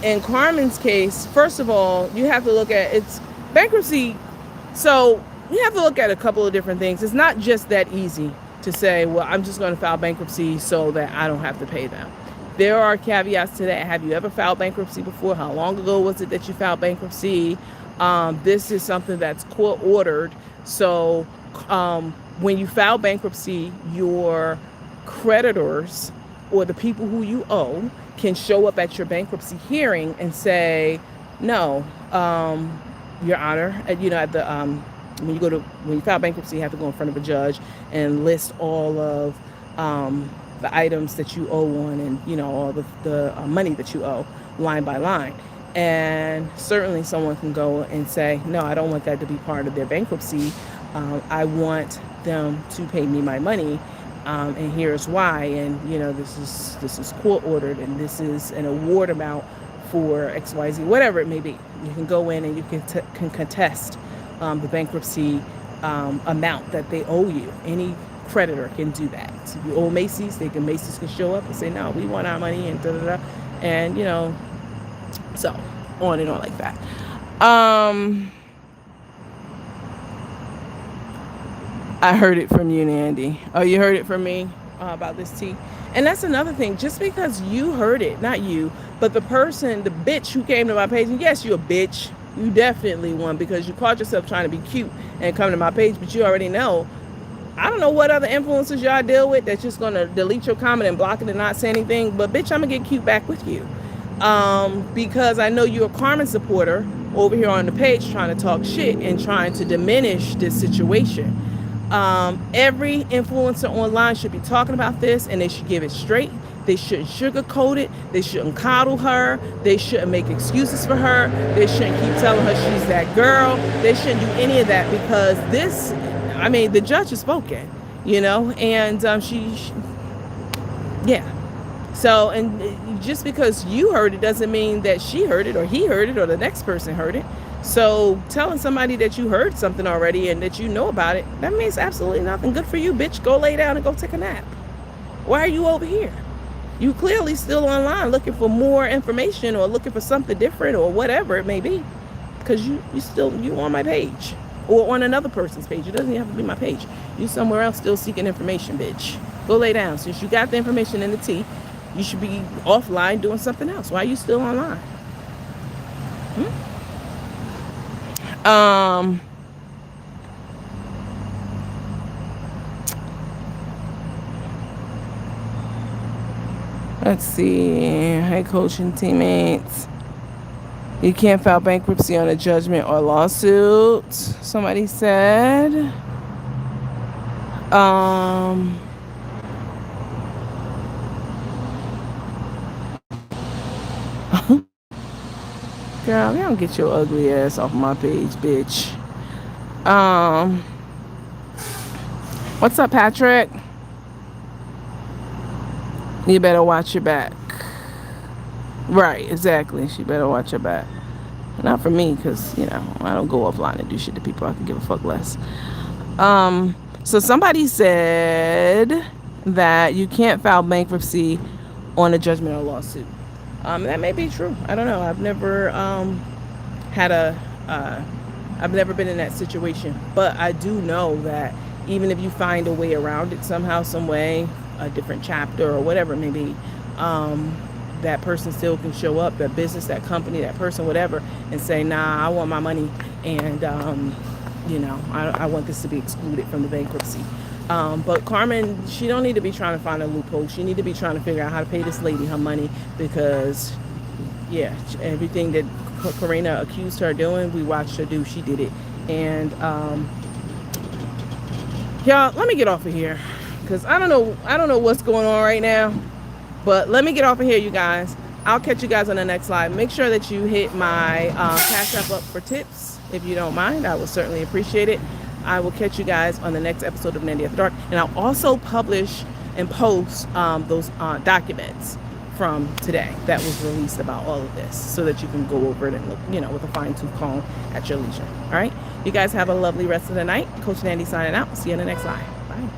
in Carmen's case, first of all, you have to look at it's bankruptcy. So you have to look at a couple of different things. It's not just that easy to say, well, I'm just going to file bankruptcy so that I don't have to pay them. There are caveats to that. Have you ever filed bankruptcy before? How long ago was it that you filed bankruptcy? This is something that's court ordered. So when you file bankruptcy, your creditors or the people who you owe can show up at your bankruptcy hearing and say, no, Your Honor, at the when you file bankruptcy, you have to go in front of a judge and list all of the items that you owe on and all the money that you owe line by line. And certainly someone can go and say, no, I don't want that to be part of their bankruptcy. I want them to pay me my money. And here's why. And, this is court ordered and this is an award amount for XYZ, whatever it may be. You can go in and you can contest the bankruptcy amount that they owe you. Any creditor can do that. So if you owe Macy's, Macy's can show up and say, no, we want our money and da-da-da. And, so on and on like that. I heard it from you, Nandi. Oh, you heard it from me about this tea. And that's another thing. Just because you heard it, not you, but the person, the bitch who came to my page, and yes, you're a bitch. You definitely one because you caught yourself trying to be cute and come to my page, but you already know. I don't know what other influencers y'all deal with that's just going to delete your comment and block it and not say anything, but bitch, I'm going to get cute back with you. Because I know you're a Carmen supporter over here on the page trying to talk shit and trying to diminish this situation. Every influencer online should be talking about this and they should give it straight. They shouldn't sugarcoat it. They shouldn't coddle her. They shouldn't make excuses for her. They shouldn't keep telling her she's that girl. They shouldn't do any of that because the judge has spoken, and yeah. So, and just because you heard it doesn't mean that she heard it or he heard it or the next person heard it. So telling somebody that you heard something already and that you know about it, that means absolutely nothing. Good for you, bitch. Go lay down and go take a nap. Why are you over here? You clearly still online looking for more information or looking for something different or whatever it may be. Because you on my page or on another person's page. It doesn't even have to be my page. You somewhere else still seeking information, bitch. Go lay down. Since you got the information in the tea, you should be offline doing something else. Why are you still online? Let's see. Hey, coaching teammates. You can't file bankruptcy on a judgment or lawsuit. Somebody said. Girl, you don't get your ugly ass off my page, bitch. What's up, Patrick? You better watch your back. Right, exactly. She better watch her back. Not for me, because, you know, I don't go offline and do shit to people. I can give a fuck less. So somebody said that you can't file bankruptcy on a judgment or lawsuit. That may be true. I don't know. I've never I've never been in that situation, but I do know that even if you find a way around it somehow, some way, a different chapter or whatever it may be, that person still can show up, that business, that company, that person, whatever, and say, nah, I want my money, and you know, I want this to be excluded from the bankruptcy. But Carmen, she don't need to be trying to find a loophole. She need to be trying to figure out how to pay this lady her money, because yeah, everything that Corinna accused her of doing, we watched her do. She did it. And y'all, let me get off of here, because I don't know what's going on right now, but let me get off of here, you guys. I'll catch you guys on the next live. Make sure that you hit my Cash App up for tips, if you don't mind. I will certainly appreciate it. I will catch you guys on the next episode of Nandy After Dark, and I'll also publish and post those documents from today that was released about all of this, so that you can go over it and look, you know, with a fine-tooth comb at your leisure. All right, you guys have a lovely rest of the night. Coach Nandy signing out. See you in the next live. Bye.